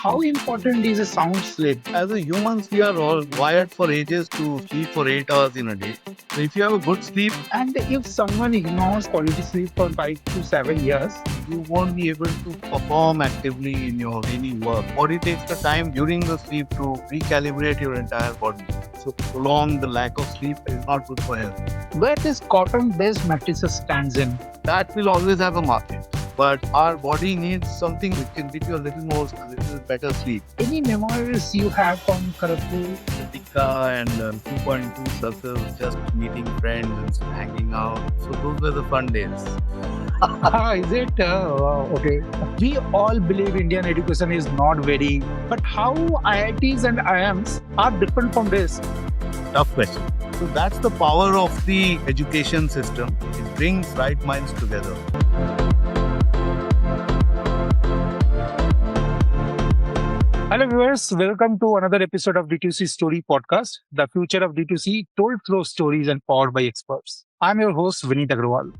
how important is a sound sleep? As a humans, we are all wired for ages to sleep for 8 hours in a day. So if you have a good sleep, And if someone ignores quality sleep for 5 to 7 years, you won't be able to perform actively in your daily work. Body takes the time during the sleep to recalibrate your entire body. So prolong the lack of sleep is not good for health. where this cotton-based mattresses stands in? That will always have a market. But our body needs something which can give you a little better sleep. Any memories you have from Kharagpur? Tikka and 2.2 circles, just meeting friends and hanging out. So those were the fun days. Is it? Wow, okay. We all believe Indian education is not very, but how IITs and IIMs are different from this? Tough question. So that's the power of the education system. It brings right minds together. Hello viewers, welcome to another episode of D2C Story podcast, the future of D2C told through stories and powered by experts. I'm your host Vineet Agarwala.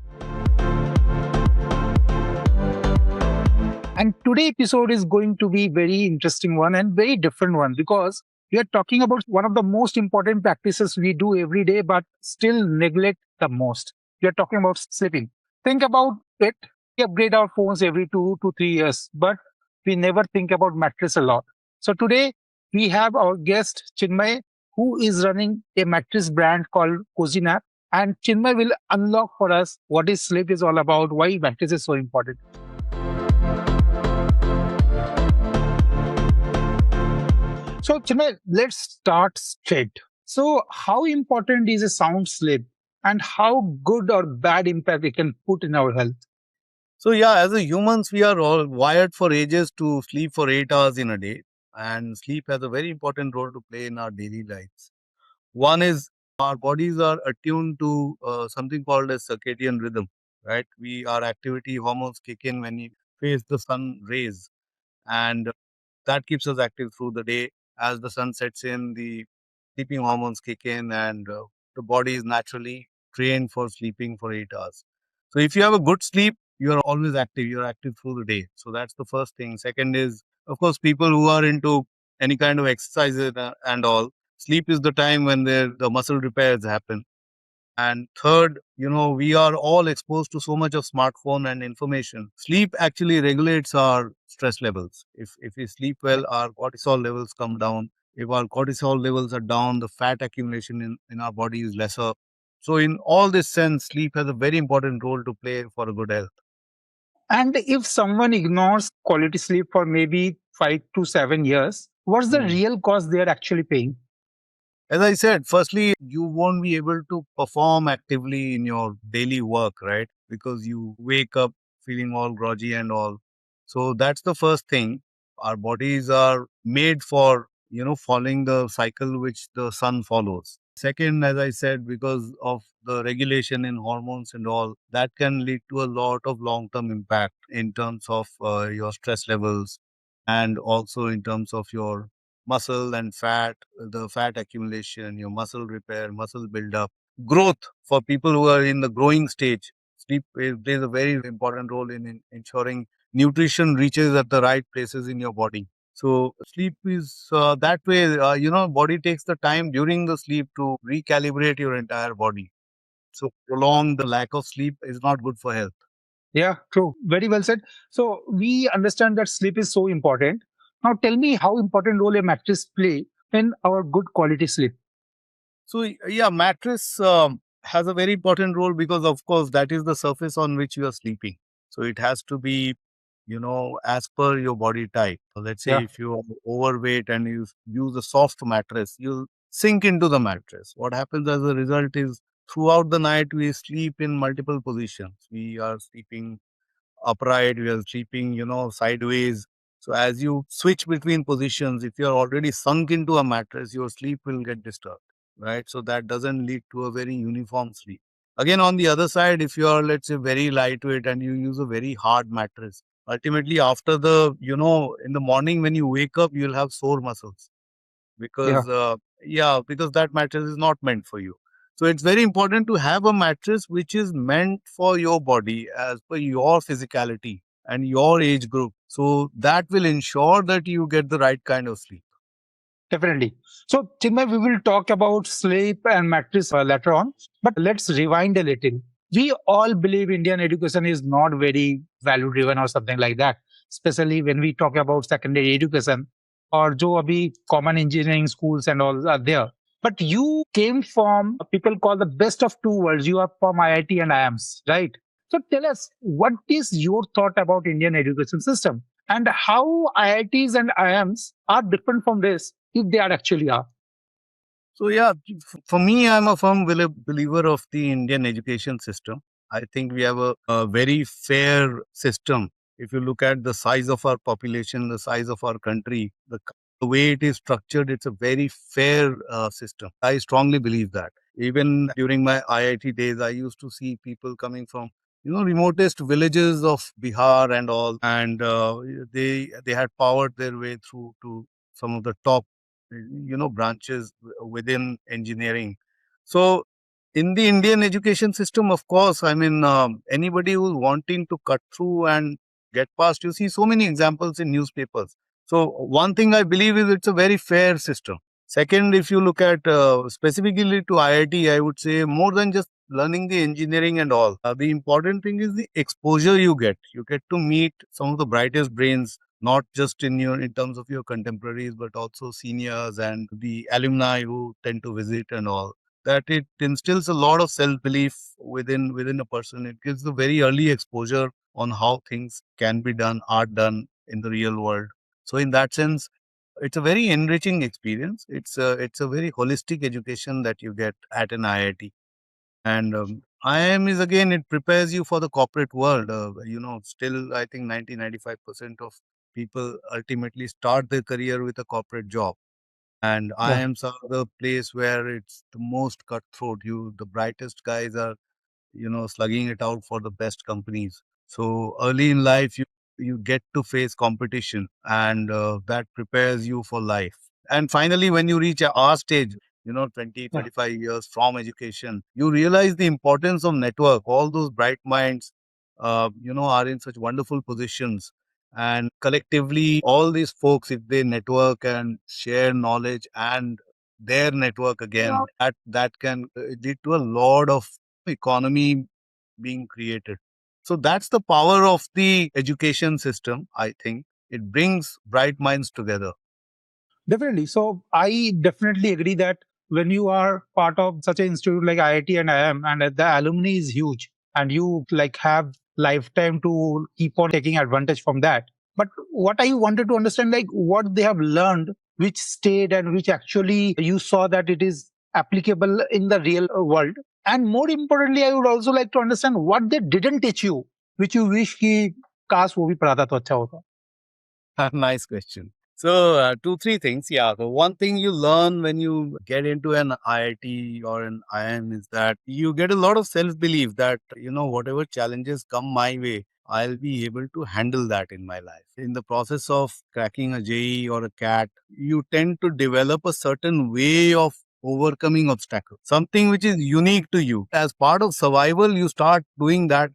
And today episode is going to be very interesting one and very different one because we are talking about one of the most important practices we do every day but still neglect the most. We are talking about sleeping. Think about it. We upgrade our phones every 2 to 3 years, but we never think about mattress a lot. So today we have our guest Chinmoy, who is running a mattress brand called Kozynap. And Chinmoy will unlock for us what is sleep is all about, why mattress is so important. So, Chinmay, let's start straight. So, how important is a sound sleep and how good or bad impact it can put in our health? So yeah, as a humans, we are all wired for ages to sleep for 8 hours in a day. And sleep has a very important role to play in our daily lives. One is our bodies are attuned to something called as circadian rhythm, right? Our activity hormones kick in when we face the sun rays, and that keeps us active through the day. As the sun sets in, the sleeping hormones kick in, and the body is naturally trained for sleeping for 8 hours. So if you have a good sleep, you are always active. You're active through the day. So that's the first thing. Second is, of course, people who are into any kind of exercises and all, sleep is the time when the muscle repairs happen. And third, we are all exposed to so much of smartphone and information. Sleep actually regulates our stress levels. If we sleep well, our cortisol levels come down. If our cortisol levels are down, the fat accumulation in our body is lesser. So in all this sense, sleep has a very important role to play for a good health. And if someone ignores quality sleep for maybe 5 to 7 years, what's the Mm. real cost they are actually paying? As I said, firstly, you won't be able to perform actively in your daily work, right? Because you wake up feeling all groggy and all. So that's the first thing. Our bodies are made for, following the cycle which the sun follows. Second, as I said, because of the regulation in hormones and all, that can lead to a lot of long term impact in terms of your stress levels and also in terms of your muscle and fat, the fat accumulation, your muscle repair, muscle buildup, growth for people who are in the growing stage. Sleep plays a very important role in ensuring nutrition reaches at the right places in your body. So sleep is that way, body takes the time during the sleep to recalibrate your entire body. So prolong the lack of sleep is not good for health. Yeah, true. Very well said. So we understand that sleep is so important. Now tell me how important role a mattress play in our good quality sleep. So yeah, mattress has a very important role because of course that is the surface on which you are sleeping. So it has to be, as per your body type. So let's say Yeah. if you are overweight and you use a soft mattress, you'll sink into the mattress. What happens as a result is throughout the night we sleep in multiple positions. We are sleeping upright, we are sleeping, sideways. So as you switch between positions, if you're already sunk into a mattress, your sleep will get disturbed, right? So that doesn't lead to a very uniform sleep. Again, on the other side, if you are, let's say, very lightweight and you use a very hard mattress, ultimately after in the morning when you wake up, you'll have sore muscles Yeah. because because that mattress is not meant for you. So it's very important to have a mattress which is meant for your body as per your physicality. and your age group. So that will ensure that you get the right kind of sleep. Definitely. So, Chinmay, we will talk about sleep and mattress later on, but let's rewind a little. We all believe Indian education is not very value driven or something like that, especially when we talk about secondary education or jo abhi common engineering schools and all are there. But you came from people call the best of two worlds. You are from IIT and IIMs, right? So tell us, what is your thought about Indian education system and how IITs and IIMs are different from this if they are actually are. So yeah, for me, I'm a firm believer of the Indian education system. I think we have a very fair system. If you look at the size of our population, the size of our country, the way it is structured, it's a very fair system. I strongly believe that. Even during my IIT days, I used to see people coming from remotest villages of Bihar and all, and they had powered their way through to some of the top branches within engineering. So in the Indian education system, of course, I mean, anybody who's wanting to cut through and get past, you see so many examples in newspapers. So one thing I believe is it's a very fair system. Second, if you look at specifically to IIT, I would say more than just learning the engineering and all. The important thing is the exposure you get. You get to meet some of the brightest brains, not just in terms of your contemporaries, but also seniors and the alumni who tend to visit and all. That it instills a lot of self belief within a person. It gives a very early exposure on how things can be done, are done in the real world. So in that sense, it's a very enriching experience. It's a very holistic education that you get at an IIT. And IIM is, again, it prepares you for the corporate world. Still, I think 90-95% of people ultimately start their career with a corporate job. And Yeah. IIMs are the place where it's the most cutthroat. The brightest guys are slugging it out for the best companies. So early in life, you get to face competition, and that prepares you for life. And finally, when you reach our stage, 20, Yeah. 25 years from education, you realize the importance of network. All those bright minds, are in such wonderful positions. And collectively, all these folks, if they network and share knowledge and their network again, that can lead to a lot of economy being created. So that's the power of the education system, I think. It brings bright minds together. Definitely. So I definitely agree that when you are part of such an institute like IIT and IIM, and the alumni is huge, and you like have lifetime to keep on taking advantage from that. But what I wanted to understand, like what they have learned, which stayed and which actually you saw that it is applicable in the real world. And more importantly, I would also like to understand what they didn't teach you, which you wish कि काश वो भी पढ़ाता तो अच्छा होता. Nice question. So, two, three things. Yeah. So, one thing you learn when you get into an IIT or an IIM is that you get a lot of self belief that, whatever challenges come my way, I'll be able to handle that in my life. In the process of cracking a JE or a CAT, you tend to develop a certain way of overcoming obstacles, something which is unique to you. As part of survival, you start doing that,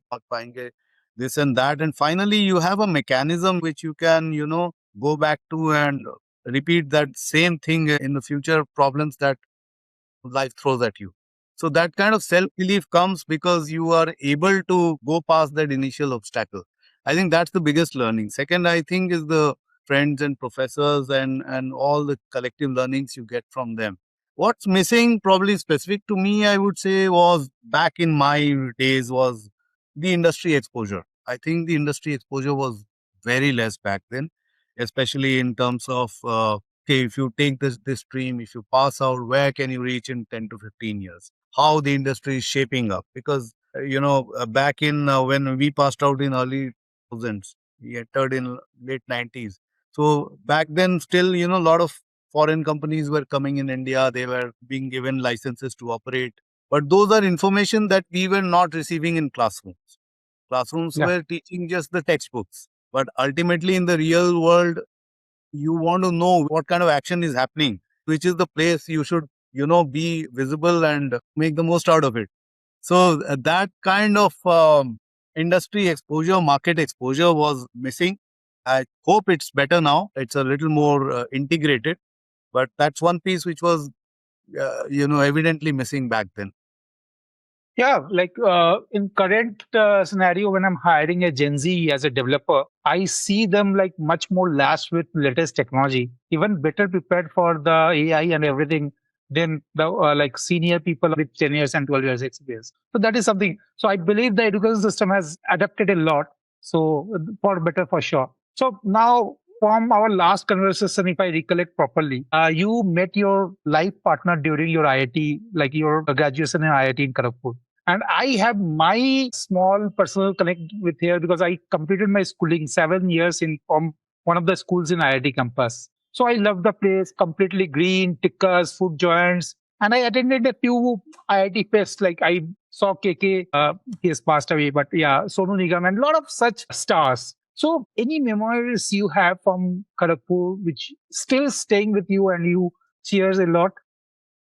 this and that. And finally, you have a mechanism which you can, go back to and repeat that same thing in the future problems that life throws at you. So that kind of self belief comes because you are able to go past that initial obstacle. I think that's the biggest learning. Second, I think, is the friends and professors and all the collective learnings you get from them. What's missing, probably specific to me, I would say, was back in my days, was the industry exposure. I think the industry exposure was very less back then, especially in terms of okay, if you take this stream, if you pass out, where can you reach in 10 to 15 years? How the industry is shaping up? Because back in when we passed out in early thousands, we entered in late 90s. So back then, still, a lot of foreign companies were coming in India. They were being given licenses to operate. But those are information that we were not receiving in classrooms. Classrooms Yeah. were teaching just the textbooks. But ultimately, in the real world, you want to know what kind of action is happening, which is the place you should, be visible and make the most out of it. So that kind of industry exposure, market exposure was missing. I hope it's better now. It's a little more integrated, but that's one piece which was, evidently missing back then. Yeah, like in current scenario, when I'm hiring a Gen Z as a developer, I see them like much more lashed with latest technology, even better prepared for the AI and everything than the like senior people with 10 years and 12 years experience. So that is something. So I believe the education system has adapted a lot. So for better for sure. So now from our last conversation, if I recollect properly, you met your life partner during your IIT, like your graduation in IIT in Kharagpur. And I have my small personal connect with here because I completed my schooling 7 years in from one of the schools in IIT campus. So I love the place, completely green, tikkers, food joints. And I attended a few IIT fests, like I saw KK, he has passed away, but yeah, Sonu Nigam and a lot of such stars. So any memories you have from Kharagpur which still staying with you and you cheers a lot?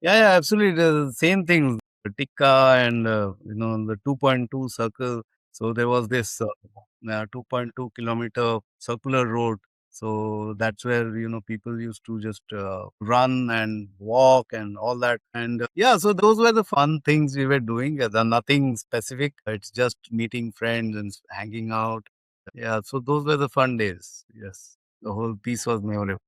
Yeah, absolutely. The same thing, the Tikka and the 2.2 circle. So there was this 2.2 kilometer circular road. So that's where people used to just run and walk and all that. And yeah, so those were the fun things we were doing. Nothing specific. It's just meeting friends and hanging out. Yeah, so those were the fun days. Yes, the whole piece was memorable.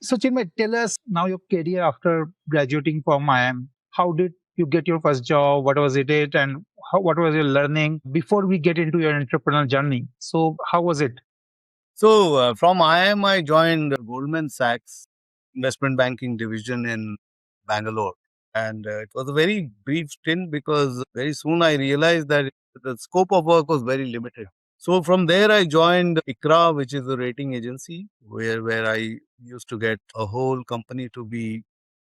So, Chinmay, tell us now your career after graduating from IIM. How did you get your first job? What was it? And what was your learning before we get into your entrepreneurial journey? So, how was it? So from IIM, I joined Goldman Sachs investment banking division in Bangalore. And it was a very brief stint because very soon I realized that the scope of work was very limited. So from there, I joined ICRA, which is a rating agency, where I used to get a whole company to be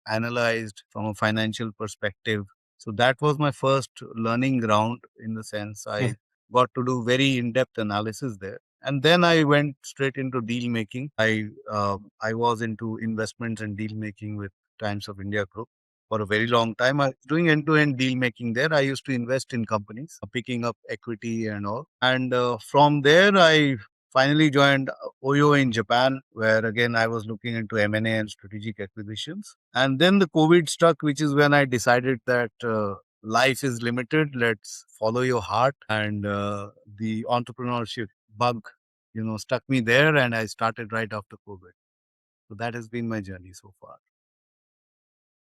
analyzed from a financial perspective. So that was my first learning ground in the sense Yeah. I got to do very in-depth analysis there. And then I went straight into deal making. I was into investments and deal making with Times of India Group for a very long time. I was doing end-to-end deal making there. I used to invest in companies, picking up equity and all. And from there, I finally joined Oyo in Japan, where again I was looking into M&A and strategic acquisitions. And then the COVID struck, which is when I decided that life is limited. Let's follow your heart. And the entrepreneurship bug, stuck me there, and I started right after COVID. So that has been my journey so far.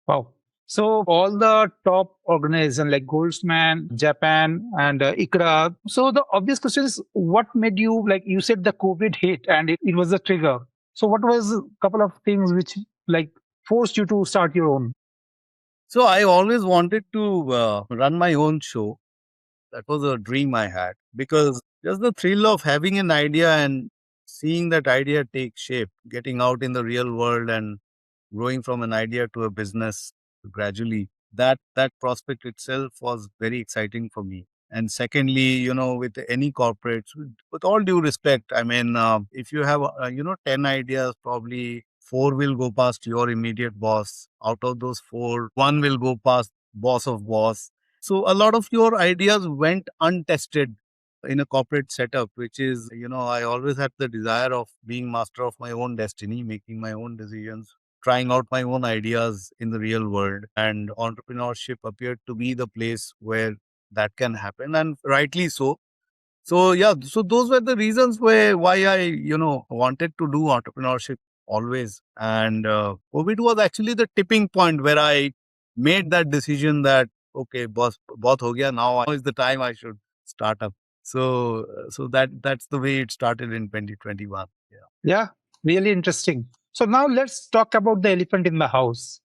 Wow. So, all the top organizations like Goldsman, Japan, and ICRA. So, the obvious question is what made you, like you said, the COVID hit and it was a trigger. So, what was a couple of things which like forced you to start your own? So I always wanted to run my own show. That was a dream I had because just the thrill of having an idea and seeing that idea take shape, getting out in the real world and growing from an idea to a business gradually, that prospect itself was very exciting for me. And secondly, with any corporates, with all due respect, I mean, if you have 10 ideas, probably four will go past your immediate boss. Out of those four, one will go past boss of boss. So a lot of your ideas went untested in a corporate setup, which is, I always had the desire of being master of my own destiny, making my own decisions, trying out my own ideas in the real world. And entrepreneurship appeared to be the place where that can happen. And rightly so. So yeah, so those were the reasons why I wanted to do entrepreneurship always. And COVID was actually the tipping point where I made that decision that okay, boss, both ho gaya. Now is the time I should start up. So that's the way it started in 2021. Yeah. Yeah, really interesting. So now let's talk about the elephant in the house.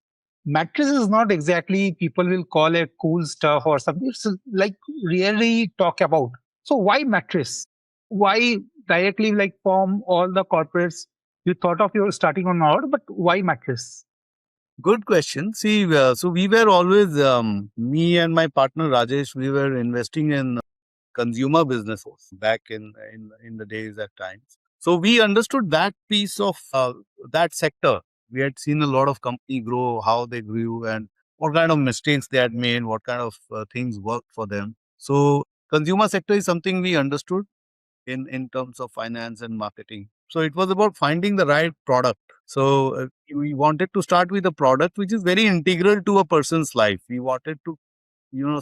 Mattress is not exactly people will call it cool stuff or something. It's like really talk about. So why mattress? Why directly like from all the corporates you thought of your starting on our, but why mattress? Good question. See, so we were always me and my partner Rajesh. We were investing in consumer businesses back in the days at times. So we understood that piece of that sector. We had seen a lot of company grow, how they grew, and what kind of mistakes they had made, what kind of things worked for them. So Consumer sector is something we understood in terms of finance and marketing. So it was about finding the right product. So we wanted to start with a product which is very integral to a person's life. We wanted to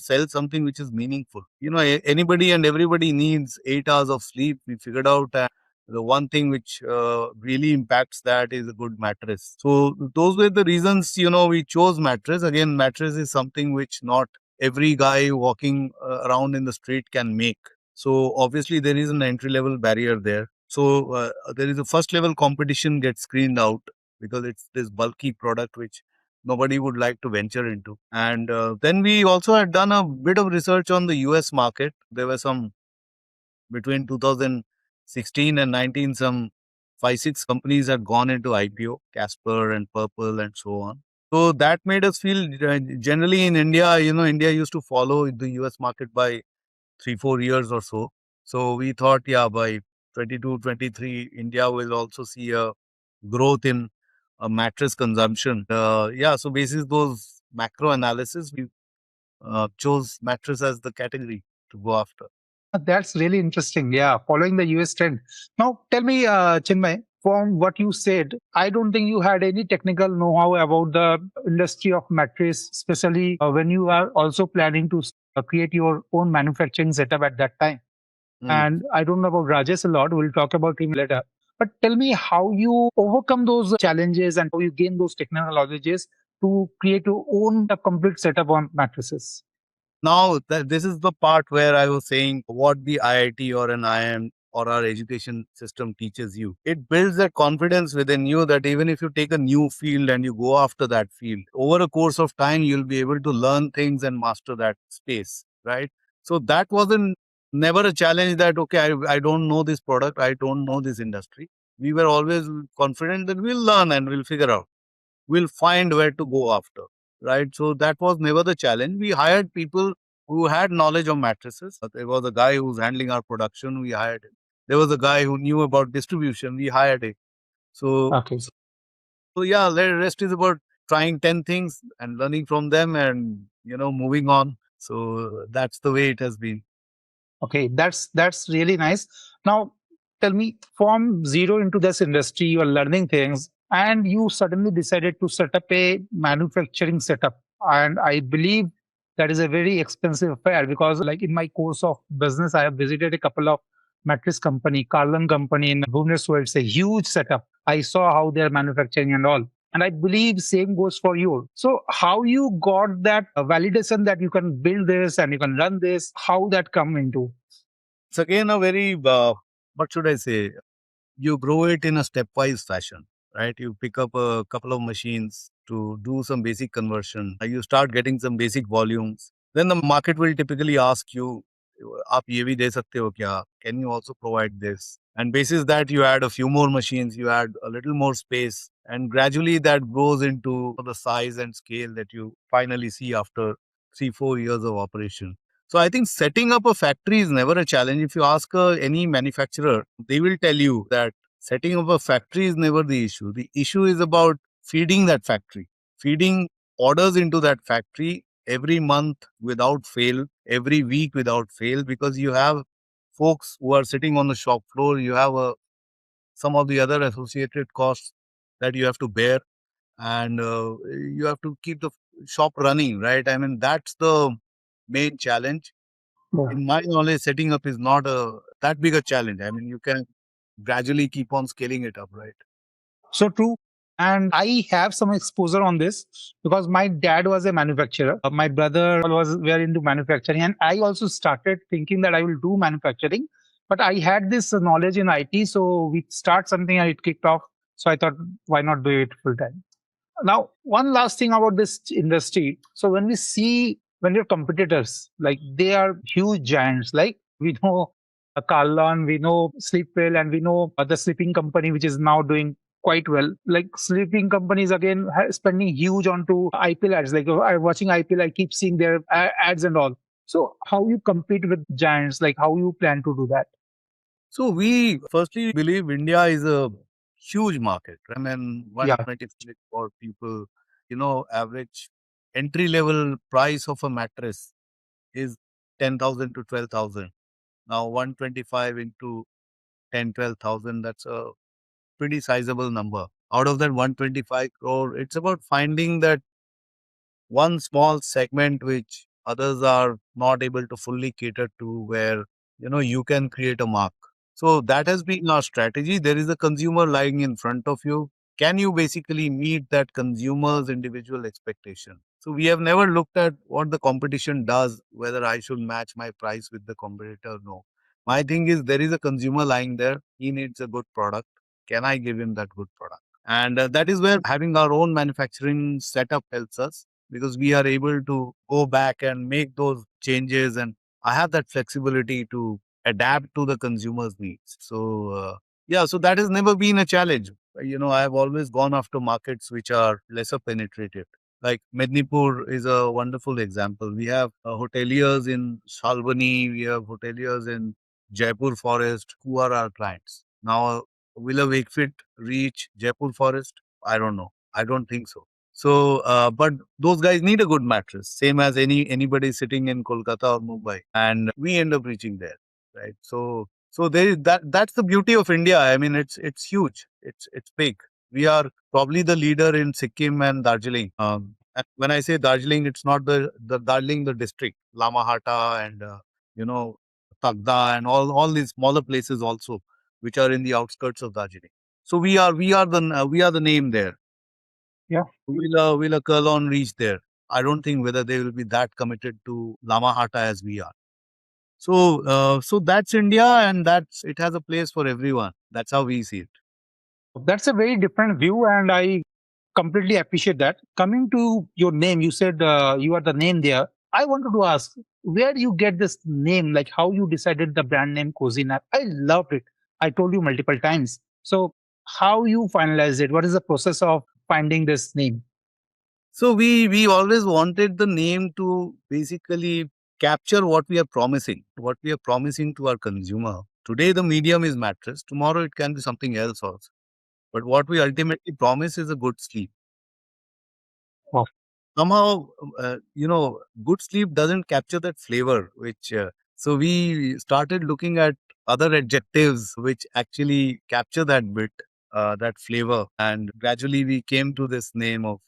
sell something which is meaningful. Anybody and everybody needs 8 hours of sleep. We figured out that the one thing which really impacts that is a good mattress. So those were the reasons, we chose mattress. Again, mattress is something which not every guy walking around in the street can make. So obviously there is an entry level barrier there. So there is a first level competition gets screened out because it's this bulky product which nobody would like to venture into. And then we also had done a bit of research on the US market. There were some between 2016 and 19, some 5, 6 companies had gone into IPO, Casper and Purple and so on. So that made us feel generally in India, India used to follow the US market by 3, 4 years or so. So we thought, yeah, by 22, 23, India will also see a growth in mattress consumption. Yeah, so basis those macro analysis, we chose mattress as the category to go after. That's really interesting. Yeah, following the US trend. Now, tell me, Chinmay, from what you said, I don't think you had any technical know-how about the industry of mattress, especially when you are also planning to create your own manufacturing setup at that time. Mm. And I don't know about Rajesh a lot. We'll talk about him later. But tell me how you overcome those challenges and how you gain those technical knowledges to create your own complete setup on mattresses. Now, this is the part where I was saying what the IIT or an IIM or our education system teaches you. It builds that confidence within you that even if you take a new field and you go after that field, over a course of time, you'll be able to learn things and master that space, right? So that wasn't never a challenge that, okay, I don't know this product, I don't know this industry. We were always confident that we'll learn and we'll figure out, we'll find where to go after, right? So that was never the challenge. We hired people who had knowledge of mattresses. There was a guy who was handling our production, we hired him. There was a guy who knew about distribution, we hired him. So, Okay. so yeah, the rest is about trying 10 things and learning from them and, moving on. So that's the way it has been. Okay, that's really nice. Now, tell me, from zero into this industry, you are learning things, and you suddenly decided to set up a manufacturing setup. And I believe that is a very expensive affair because, like in my course of business, I have visited a couple of mattress company, Carlin company in Bhubaneswar. It's a huge setup. I saw how they're manufacturing and all. And I believe same goes for you. So how you got that validation that you can build this and you can run this, how that come into? It's again a very, what should I say? You grow it in a stepwise fashion, right? You pick up a couple of machines to do some basic conversion. You start getting some basic volumes. Then the market will typically ask you, आप ये भी दे सकते हो क्या? Can you also provide this? And basis that you add a few more machines, you add a little more space, and gradually that grows into the size and scale that you finally see after 3, 4 years of operation. So I think setting up a factory is never a challenge. If you ask any manufacturer, they will tell you that setting up a factory is never the issue. The issue is about feeding that factory, feeding orders into that factory every month without fail, every week without fail, because you have folks who are sitting on the shop floor, you have some of the other associated costs that you have to bear, and you have to keep the shop running, right? I mean, that's the main challenge. Yeah. In my knowledge, setting up is not a that big a challenge. I mean, you can gradually keep on scaling it up, right? So true. And I have some exposure on this because my dad was a manufacturer. My brother was very into manufacturing. And I also started thinking that I will do manufacturing. But I had this knowledge in IT. So we start something and it kicked off. So I thought, why not do it full time? Now, one last thing about this industry. So when we see when your competitors, like they are huge giants, like we know Carlon, we know Sleepwell, and we know the sleeping company, which is now doing quite well. Like sleeping companies again spending huge onto IPL ads. Like I'm watching IPL, I keep seeing their ads and all. So how you compete with giants? Like how you plan to do that? So we firstly believe India is a huge market. I mean, Yeah. 126 for people, average entry level price of a mattress is 10,000 to 12,000. Now 125 into 10, 12,000, that's a pretty sizable number. Out of that 125 crore, it's about finding that one small segment which others are not able to fully cater to, where you can create a mark. So that has been our strategy. There is a consumer lying in front of you. Can you basically meet that consumer's individual expectation? So we have never looked at what the competition does, whether I should match my price with the competitor. No, my thing is, there is a consumer lying there, he needs a good product. Can I give him that good product? And that is where having our own manufacturing setup helps us, because we are able to go back and make those changes, and I have that flexibility to adapt to the consumer's needs. So yeah, so that has never been a challenge. I have always gone after markets which are lesser penetrated. Like Mednipur is a wonderful example. We have hoteliers in Shalbani, we have hoteliers in Jaipur Forest who are our clients. Now, will a Wakefit reach Jaipur Forest? I don't know. I don't think so. So, but those guys need a good mattress, same as anybody sitting in Kolkata or Mumbai, and we end up reaching there, right? So there is that's the beauty of India. I mean, it's huge. It's big. We are probably the leader in Sikkim and Darjeeling. And when I say Darjeeling, it's not the Darjeeling, the district, Lamahata and you know Tagda and all these smaller places also, which are in the outskirts of Darjeeling. So we are the name there. Yeah. Will a Kurlon reach there? I don't think whether they will be that committed to Lamahata as we are. So that's India, and that's it has a place for everyone. That's how we see it. That's a very different view, and I completely appreciate that. Coming to your name, you said you are the name there. I wanted to ask where you get this name, like how you decided the brand name Kozynap. I loved it. I told you multiple times. So, how you finalized it? What is the process of finding this name? So we always wanted the name to basically capture what we are promising to our consumer. Today the medium is mattress. Tomorrow it can be something else also. But what we ultimately promise is a good sleep. Wow. Somehow, good sleep doesn't capture that flavor, which, so we started looking at other adjectives which actually capture that bit, that flavor. And gradually we came to this name of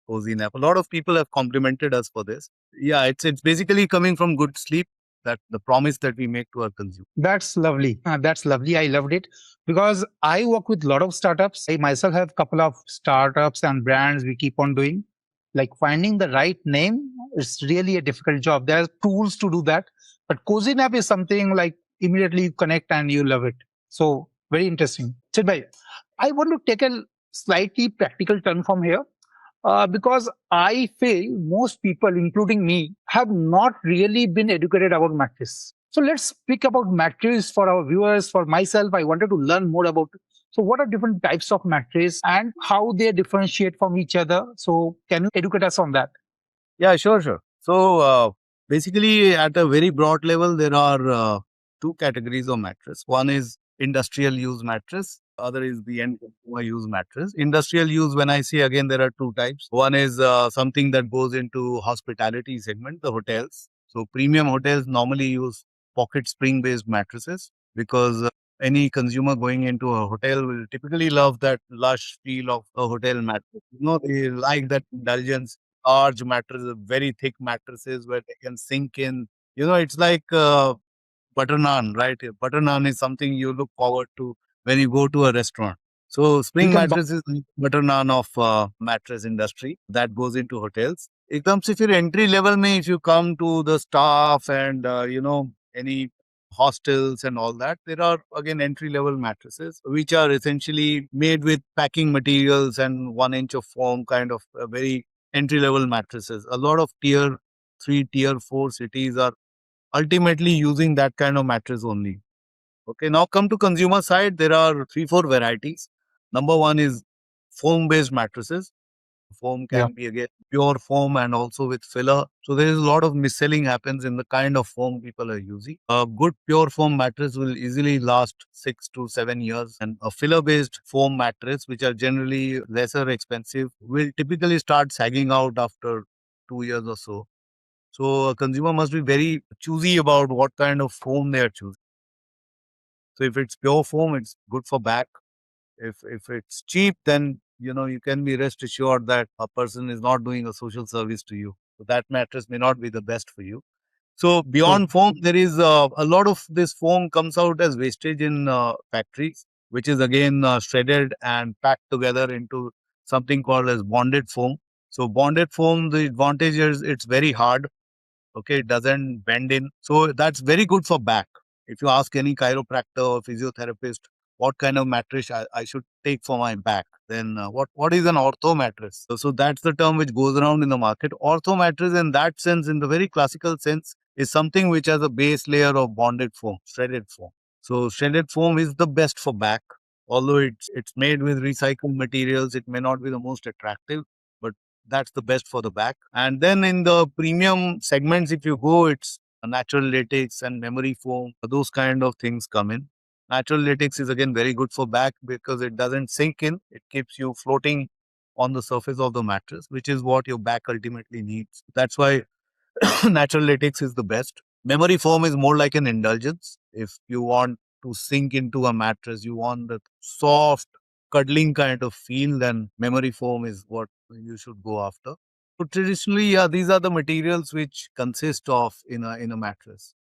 Kozynap. A lot of people have complimented us for this. Yeah, it's basically coming from good sleep, that the promise that we make to our consumer. That's lovely. That's lovely. I loved it because I work with a lot of startups. I myself have a couple of startups and brands we keep on doing. Like finding the right name is really a difficult job. There are tools to do that, but Cozy Nap is something like immediately you connect and you love it. So very interesting. Chidbhai, I want to take a slightly practical turn from here because I feel most people, including me, have not really been educated about mattress. So let's speak about mattress for our viewers. For myself, I wanted to learn more about it. So what are different types of mattress and how they differentiate from each other? So can you educate us on that? Yeah, sure, sure. So basically, at a very broad level, there are two categories of mattress. One is industrial use mattress. Other is the end consumer use mattress. Industrial use, when I say again, there are two types. One is something that goes into hospitality segment, the hotels. So premium hotels normally use pocket spring based mattresses, because any consumer going into a hotel will typically love that lush feel of a hotel mattress. They like that indulgence. Large mattresses, very thick mattresses where they can sink in. It's like butter naan, right? Butter naan is something you look forward to when you go to a restaurant. So We spring can mattress is the butter naan of mattress industry that goes into hotels. It comes if you're entry level, if you come to the staff and any hostels and all that, there are again entry level mattresses which are essentially made with packing materials and 1 inch of foam, kind of very entry level mattresses. A lot of tier 3, tier 4 cities are ultimately using that kind of mattress only. Okay, now come to consumer side, there are 3, 4 varieties. Number one is foam based mattresses. Foam yeah. can be again pure foam and also with filler. So there is a lot of mis-selling happens in the kind of foam people are using. A good pure foam mattress will easily last 6 to 7 years, and a filler based foam mattress, which are generally lesser expensive, will typically start sagging out after 2 years or so. So a consumer must be very choosy about what kind of foam they are choosing. So if it's pure foam, it's good for back. If it's cheap, then you can be rest assured that a person is not doing a social service to you. So that mattress may not be the best for you. So True. beyond foam, there is a lot of this foam comes out as wastage in factories, which is again shredded and packed together into something called as bonded foam. So bonded foam, the advantage is it's very hard. Okay, it doesn't bend in. So that's very good for back. If you ask any chiropractor or physiotherapist what kind of mattress I should take for my back, then what is an ortho mattress? So that's the term which goes around in the market. Ortho mattress, in that sense, in the very classical sense, is something which has a base layer of bonded foam, shredded foam. So shredded foam is the best for back. Although it's made with recycled materials, it may not be the most attractive, but that's the best for the back. And then in the premium segments, if you go, it's a natural latex and memory foam. Those kind of things come in. Natural latex is again very good for back because it doesn't sink in. It keeps you floating on the surface of the mattress, which is what your back ultimately needs. That's why natural latex is the best. Memory foam is more like an indulgence. If you want to sink into a mattress, you want the soft, cuddling kind of feel, then memory foam is what you should go after. So traditionally, yeah, these are the materials which consist of in a mattress.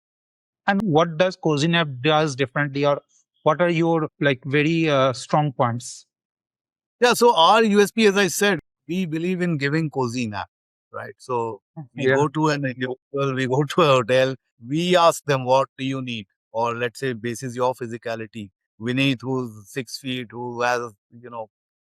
And what does Kozynap does differently, or what are your like very strong points? Yeah, so our USP, as I said, we believe in giving cozy nap, right? So we Yeah. go to an individual, we go to a hotel, we ask them, what do you need? Or let's say, basis your physicality. Vineet, who's 6 feet, who has,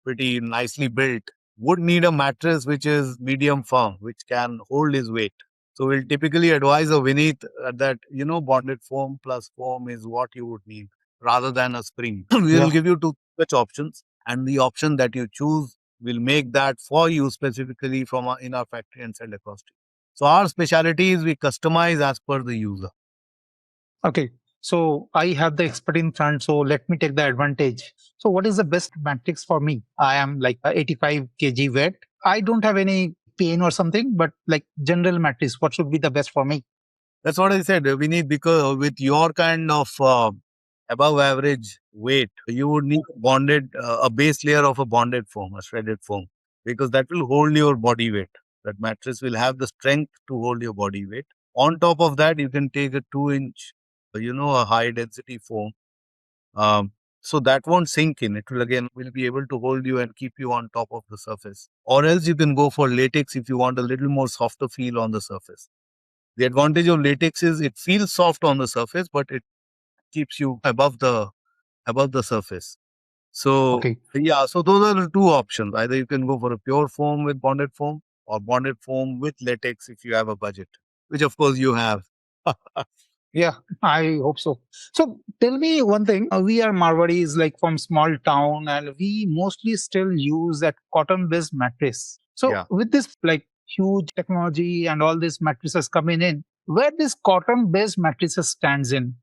pretty nicely built, would need a mattress which is medium firm, which can hold his weight. So we'll typically advise a Vineet that, bonded foam plus foam is what you would need rather than a spring. We'll Yeah. give you two such options, and the option that you choose will make that for you specifically from in our factory and send across to you. So our specialty is we customize as per the user. Okay. So I have the expert in front. So let me take the advantage. So what is the best matrix for me? I am like 85 kg weight. I don't have any pain or something, but like general matrix, what should be the best for me? That's what I said. We need, because with your kind of above average weight, you would need bonded a base layer of a bonded foam, a shredded foam, because that will hold your body weight. That mattress will have the strength to hold your body weight. On top of that, you can take a 2 inch, a high density foam. Um, so that won't sink in. It will again will be able to hold you and keep you on top of the surface. Or else you can go for latex if you want a little more softer feel on the surface. The advantage of latex is it feels soft on the surface, but it keeps you above the surface. So Okay. yeah, so those are the two options. Either you can go for a pure foam with bonded foam, or bonded foam with latex if you have a budget, which of course you have. Yeah, I hope so. So tell me one thing. We are Marwadis, like from small town, and we mostly still use that cotton-based mattress. So Yeah. with this like huge technology and all these mattresses coming in, where this cotton-based mattresses stands in?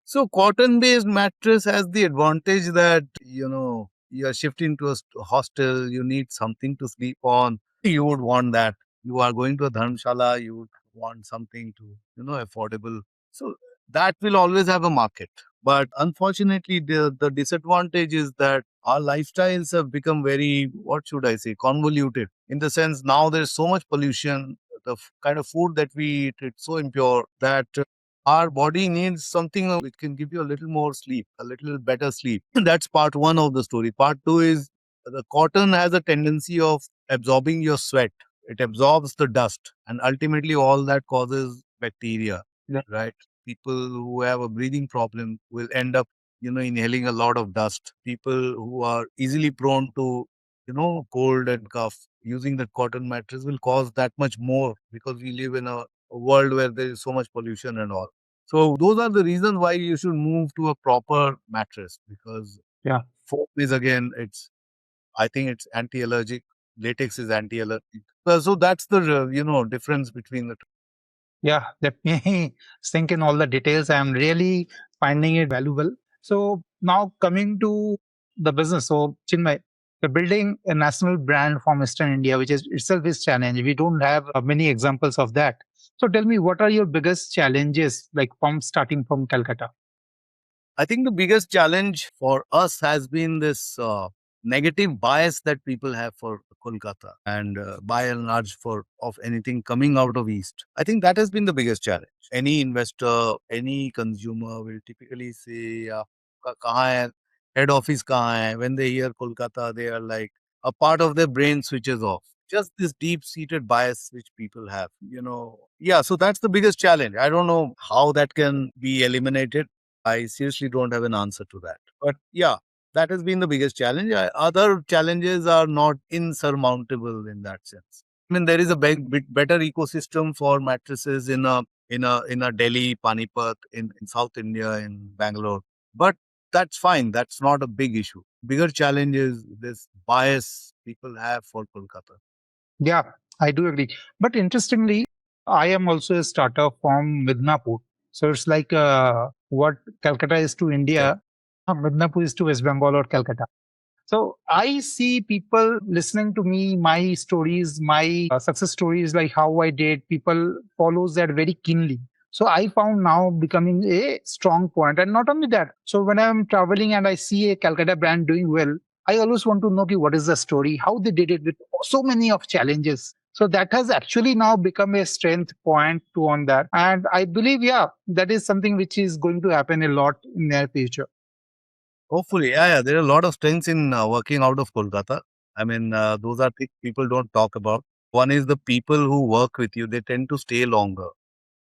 So cotton based mattress has the advantage that, you are shifting to a hostel, you need something to sleep on. You would want that. You are going to a dharmshala, you would want something to, affordable. So that will always have a market. But unfortunately, the disadvantage is that our lifestyles have become very, what should I say, convoluted. In the sense, now there's so much pollution, the kind of food that we eat, it's so impure that our body needs something which can give you a little more sleep, a little better sleep. That's part one of the story. Part two is the cotton has a tendency of absorbing your sweat. It absorbs the dust, and ultimately, all that causes bacteria, Yeah. right? People who have a breathing problem will end up, inhaling a lot of dust. People who are easily prone to, cold and cough, using the cotton mattress will cause that much more because we live in a world where there is so much pollution and all. So those are the reasons why you should move to a proper mattress, because Yeah. foam is again, I think it's anti-allergic. Latex is anti-allergic. So that's the difference between the two. Yeah, let me sink in all the details. I'm really finding it valuable. So now coming to the business. So Chinmay, we're building a national brand from Eastern India, which is itself is challenge. We don't have many examples of that. So tell me, what are your biggest challenges, like from starting from Calcutta? I think the biggest challenge for us has been this negative bias that people have for Kolkata and by and large for of anything coming out of East. I think that has been the biggest challenge. Any investor, any consumer will typically say, "Kahan hai? Head office kahan hai?" When they hear Kolkata, they are like, a part of their brain switches off. Just this deep seated bias which people have, Yeah, so that's the biggest challenge. I don't know how that can be eliminated. I seriously don't have an answer to that. But yeah, that has been the biggest challenge. Other challenges are not insurmountable in that sense. I mean, there is a bit better ecosystem for mattresses in a Delhi, Panipat, in South India, in Bangalore. But that's fine. That's not a big issue. Bigger challenge is this bias people have for Kolkata. Yeah, I do agree. But interestingly, I am also a starter from Midnapur. So it's like what Calcutta is to Correct. India, Midnapur is to West Bengal or Calcutta. So I see people listening to me, my stories, my success stories, like how I did. People follows that very keenly. So I found now becoming a strong point, and not only that. So when I'm traveling and I see a Calcutta brand doing well, I always want to know ki, what is the story, how they did it with so many of challenges. So that has actually now become a strength point to on that, and I believe, yeah, that is something which is going to happen a lot in near future. Hopefully, yeah. There are a lot of strengths in working out of Kolkata. I mean, those are things people don't talk about. One is the people who work with you, they tend to stay longer.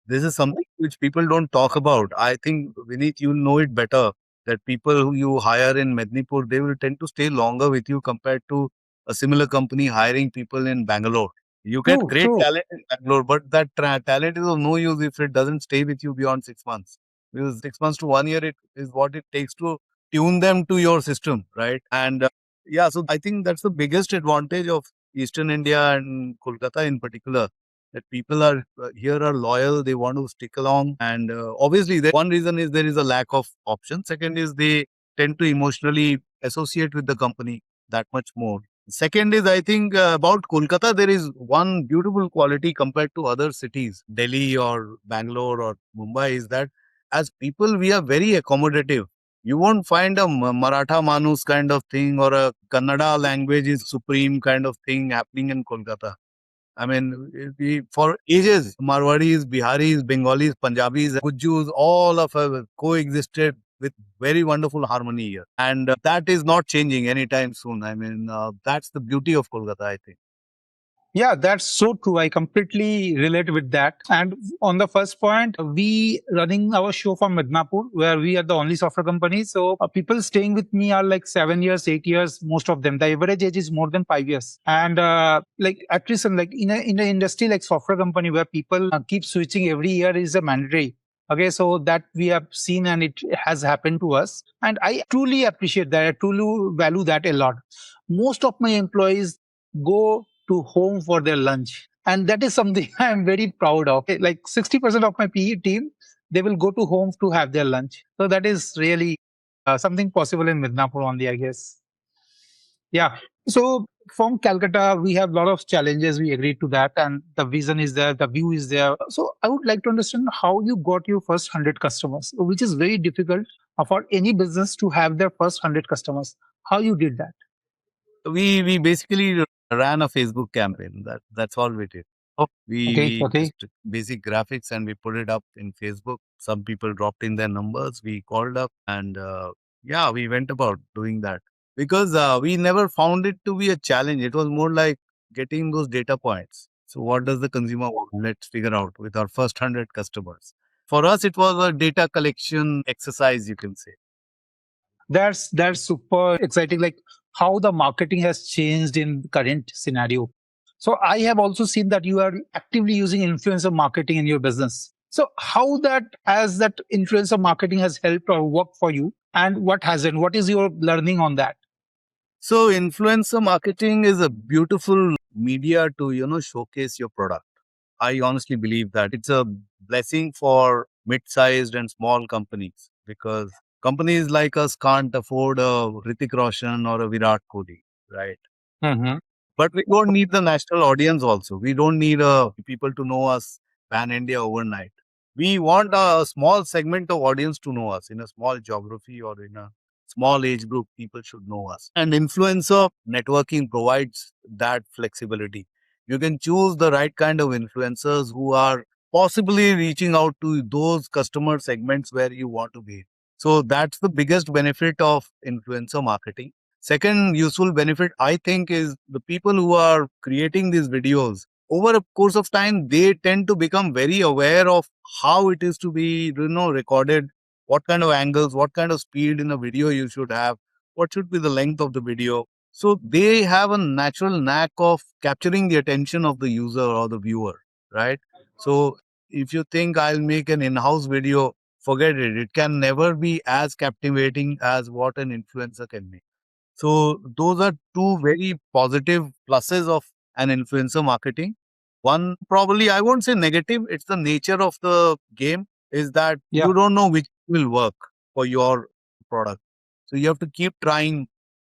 This is something which people don't talk about. I think, Vineet, you know it better that people who you hire in Mednipur, they will tend to stay longer with you compared to a similar company hiring people in Bangalore. You get True, great true. talent in Bangalore, but that talent is of no use if it doesn't stay with you beyond 6 months. Because 6 months to 1 year, it is what it takes to tune them to your system, right? And yeah, so I think that's the biggest advantage of Eastern India and Kolkata in particular, that people are here are loyal, they want to stick along, and obviously one reason is there is a lack of options. Second is they tend to emotionally associate with the company that much more. Second is, I think, about Kolkata, there is one beautiful quality compared to other cities, Delhi or Bangalore or Mumbai, is that as people we are very accommodative. You won't find a Maratha Manus kind of thing or a Kannada language is supreme kind of thing happening in Kolkata. I mean, for ages, Marwadis, Biharis, Bengalis, Punjabis, Gujjus, all of us coexisted with very wonderful harmony here. And that is not changing anytime soon. I mean, that's the beauty of Kolkata, I think. Yeah, that's so true. I completely relate with that. And on the first point, we running our show from Midnapur, where we are the only software company. So people staying with me are like 7 years, 8 years, most of them. The average age is more than 5 years. And like at least like in an industry like software company where people keep switching every year is a mandatory. Okay, so that we have seen and it has happened to us. And I truly appreciate that. I truly value that a lot. Most of my employees go to home for their lunch. And that is something I'm very proud of. Like 60% of my PE team, they will go to home to have their lunch. So that is really something possible in Midnapur only, I guess. Yeah. So from Calcutta, we have a lot of challenges. We agreed to that. And the vision is there, the view is there. So I would like to understand how you got your first 100 customers, which is very difficult for any business to have their first 100 customers. How you did that? We basically ran a Facebook campaign. That's all we did. Okay. We Okay. just took basic graphics and we put it up in Facebook. Some people dropped in their numbers. We called up and yeah, we went about doing that because we never found it to be a challenge. It was more like getting those data points. So what does the consumer want? Let's figure out with our first 100 customers. For us, it was a data collection exercise, you can say. That's super exciting. Like how the marketing has changed in current scenario. So I have also seen that you are actively using influencer marketing in your business. So how that as that influencer marketing has helped or worked for you, and what hasn't? What is your learning on that? So influencer marketing is a beautiful media to, showcase your product. I honestly believe that it's a blessing for mid-sized and small companies because companies like us can't afford a Ritik Roshan or a Virat Kohli, right? Hmm. But we don't need the national audience also. We don't need people to know us pan India overnight. We want a small segment of audience to know us in a small geography or in a small age group. People should know us. And influencer networking provides that flexibility. You can choose the right kind of influencers who are possibly reaching out to those customer segments where you want to be. So that's the biggest benefit of influencer marketing. Second useful benefit, I think, is the people who are creating these videos. Over a course of time, they tend to become very aware of how it is to be, recorded, what kind of angles, what kind of speed in a video you should have, what should be the length of the video. So they have a natural knack of capturing the attention of the user or the viewer, right? So if you think I'll make an in-house video, forget it. It can never be as captivating as what an influencer can make. So those are two very positive pluses of an influencer marketing. One probably I won't say negative, it's the nature of the game is that Yeah. you don't know which will work for your product. So you have to keep trying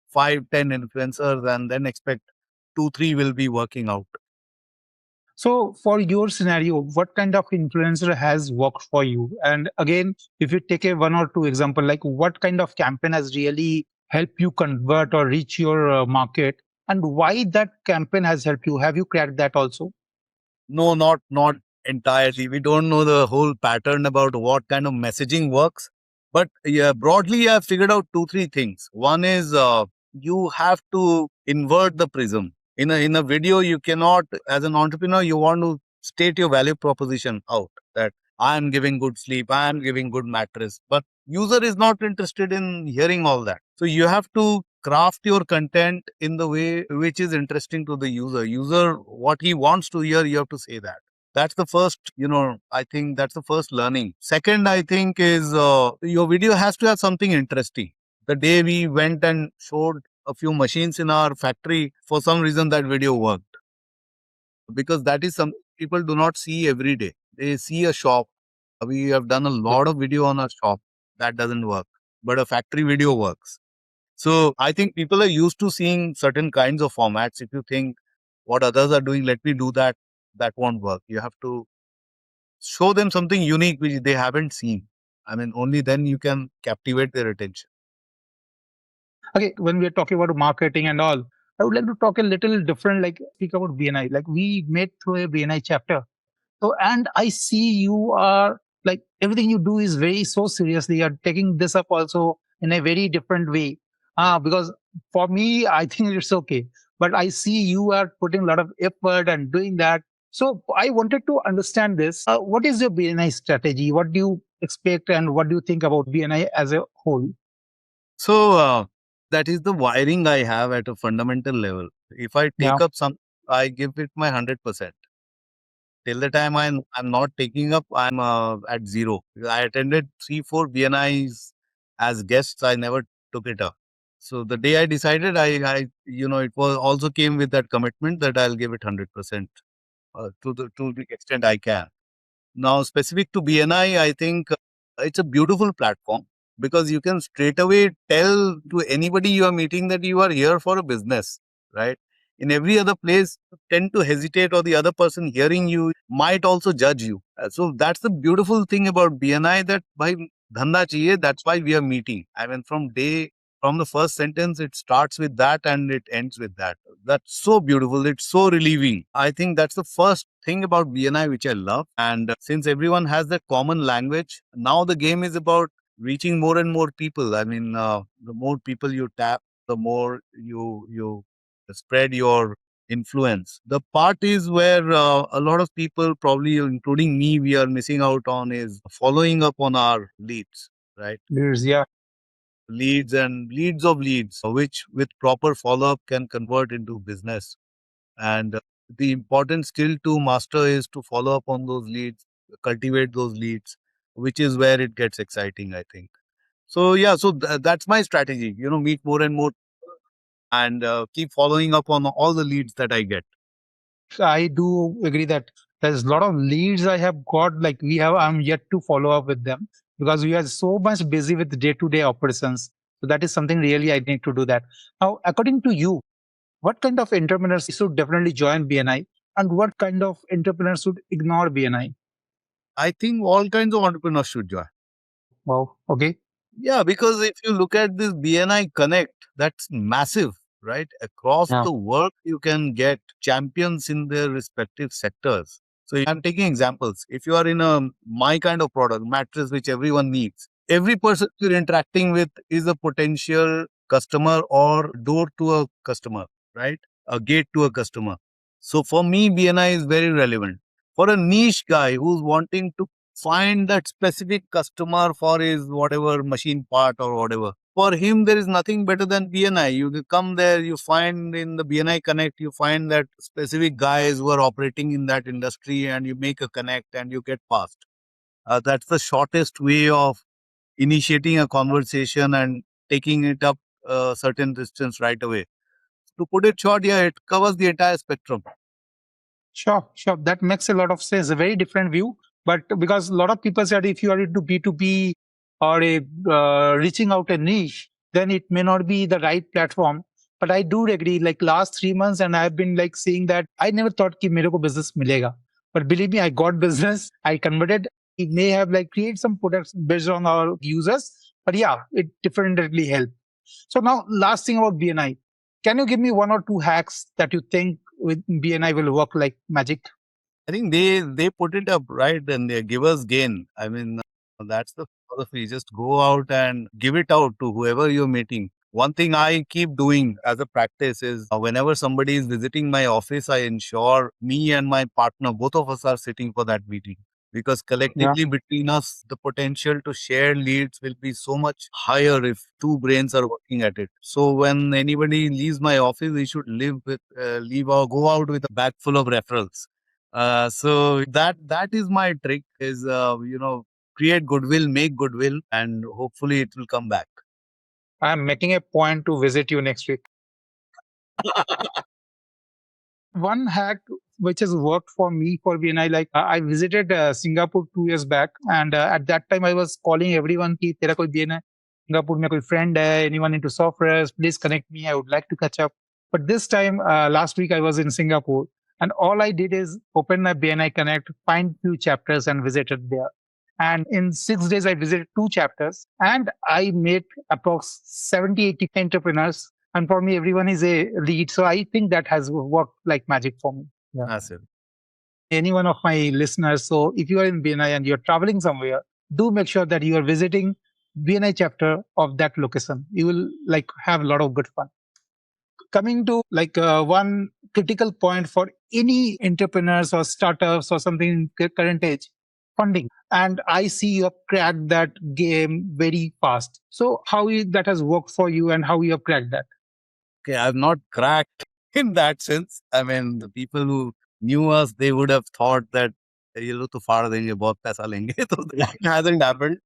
5, 10 influencers and then expect 2, 3 will be working out. So, for your scenario, what kind of influencer has worked for you? And again, if you take a one or two example, like what kind of campaign has really helped you convert or reach your market, and why that campaign has helped you? Have you cracked that also? No, not entirely. We don't know the whole pattern about what kind of messaging works. But yeah, broadly, I've figured out 2, 3 things. One is you have to invert the prism. In a video, you cannot, as an entrepreneur, you want to state your value proposition out that I am giving good sleep, I am giving good mattress. But user is not interested in hearing all that. So you have to craft your content in the way which is interesting to the user. User, what he wants to hear, you have to say that. That's the first, I think that's the first learning. Second, I think is your video has to have something interesting. The day we went and showed a few machines in our factory, for some reason that video worked because that is something people do not see every day. They see a shop. We have done a Yeah. lot of video on a shop that doesn't work, but a factory video works. So I think people are used to seeing certain kinds of formats. If you think what others are doing, let me do that, that won't work. You have to show them something unique which they haven't seen. I mean, only then you can captivate their attention. Okay, when we're talking about marketing and all, I would like to talk a little different, like speak about BNI. Like we met through a BNI chapter. So, and I see you are like everything you do is very so seriously. You're taking this up also in a very different way. Because for me, I think it's okay. But I see you are putting a lot of effort and doing that. So I wanted to understand this. What is your BNI strategy? What do you expect and what do you think about BNI as a whole? So that is the wiring I have at a fundamental level. If I Yeah. take up some, I give it my 100%. Till the time I'm not taking up, I'm at zero. I attended 3, 4 BNIs as guests. I never took it up. So the day I decided, it was also came with that commitment that I'll give it 100% to the extent I can. Now, specific to BNI, I think it's a beautiful platform because you can straight away tell to anybody you are meeting that you are here for a business, right? In every other place, you tend to hesitate, or the other person hearing you might also judge you. So that's the beautiful thing about BNI that by dhanda chahiye, that's why we are meeting. I mean, from the first sentence, it starts with that and it ends with that. That's so beautiful. It's so relieving. I think that's the first thing about BNI which I love. And since everyone has that common language, now the game is about reaching more and more people. I mean, the more people you tap, the more you spread your influence. The part is where a lot of people, probably including me, we are missing out on is following up on our leads, right? There's, yeah. Leads and leads of leads, which with proper follow up can convert into business. And the important skill to master is to follow up on those leads, cultivate those leads, which is where it gets exciting, I think. So, yeah, so that's my strategy, meet more and more and keep following up on all the leads that I get. I do agree that there's a lot of leads I have got. Like we have, I'm yet to follow up with them because we are so much busy with day-to-day operations. So that is something really I need to do that. Now, according to you, what kind of entrepreneurs should definitely join BNI, and what kind of entrepreneurs should ignore BNI? I think all kinds of entrepreneurs should join. Wow. Okay. Yeah, because if you look at this BNI Connect, that's massive, right? Across Yeah. the world, you can get champions in their respective sectors. So I'm taking examples. If you are in a my kind of product, mattress, which everyone needs, every person you're interacting with is a potential customer or door to a customer, right? A gate to a customer. So for me, BNI is very relevant. For a niche guy who's wanting to find that specific customer for his whatever machine part or whatever. For him, there is nothing better than BNI. You can come there, you find in the BNI Connect, you find that specific guys who are operating in that industry and you make a connect and you get past. That's the shortest way of initiating a conversation and taking it up a certain distance right away. To put it short, yeah, it covers the entire spectrum. Sure, sure. That makes a lot of sense. A very different view, but because a lot of people said if you are into B2B or a reaching out a niche, then it may not be the right platform. But I do agree. Like last 3 months, and I've been like saying that I never thought कि मेरे को business मिलेगा. But believe me, I got business. I converted. It may have like create some products based on our users, but yeah, it definitely helped. So now, last thing about BNI. Can you give me one or two hacks that you think with BNI will work like magic? I think they put it up right and they give us gain. I mean, that's the philosophy. Just go out and give it out to whoever you're meeting. One thing I keep doing as a practice is whenever somebody is visiting my office, I ensure me and my partner, both of us are sitting for that meeting. Because Yeah. collectively between us, the potential to share leads will be so much higher if two brains are working at it. So when anybody leaves my office, we should leave or go out with a bag full of referrals. So that is my trick is create goodwill, make goodwill, and hopefully it will come back. I'm making a point to visit you next week. One hack which has worked for me for BNI, like I visited Singapore 2 years back, and at that time I was calling everyone कि तेरा कोई BNI Singapore में कोई friend है, anyone into software, please connect me. I would like to catch up. But this time, last week I was in Singapore, and all I did is open my BNI Connect, find few chapters, and visited there. And in 6 days, I visited two chapters, and I met approx 70, 80 entrepreneurs, and for me everyone is a lead, so I think that has worked like magic for me. Yeah. Massive. Any one of my listeners, so if you are in BNI and you're traveling somewhere, do make sure that you are visiting BNI chapter of that location. You will like have a lot of good fun. Coming to like one critical point for any entrepreneurs or startups or something in current age, funding. And I see you have cracked that game very fast. So that has worked for you and how you have cracked that? Okay, I've not cracked in that sense. I mean, the people who knew us, they would have thought that ये लोग तो फाड़ देंगे बहुत पैसा लेंगे so that hasn't happened.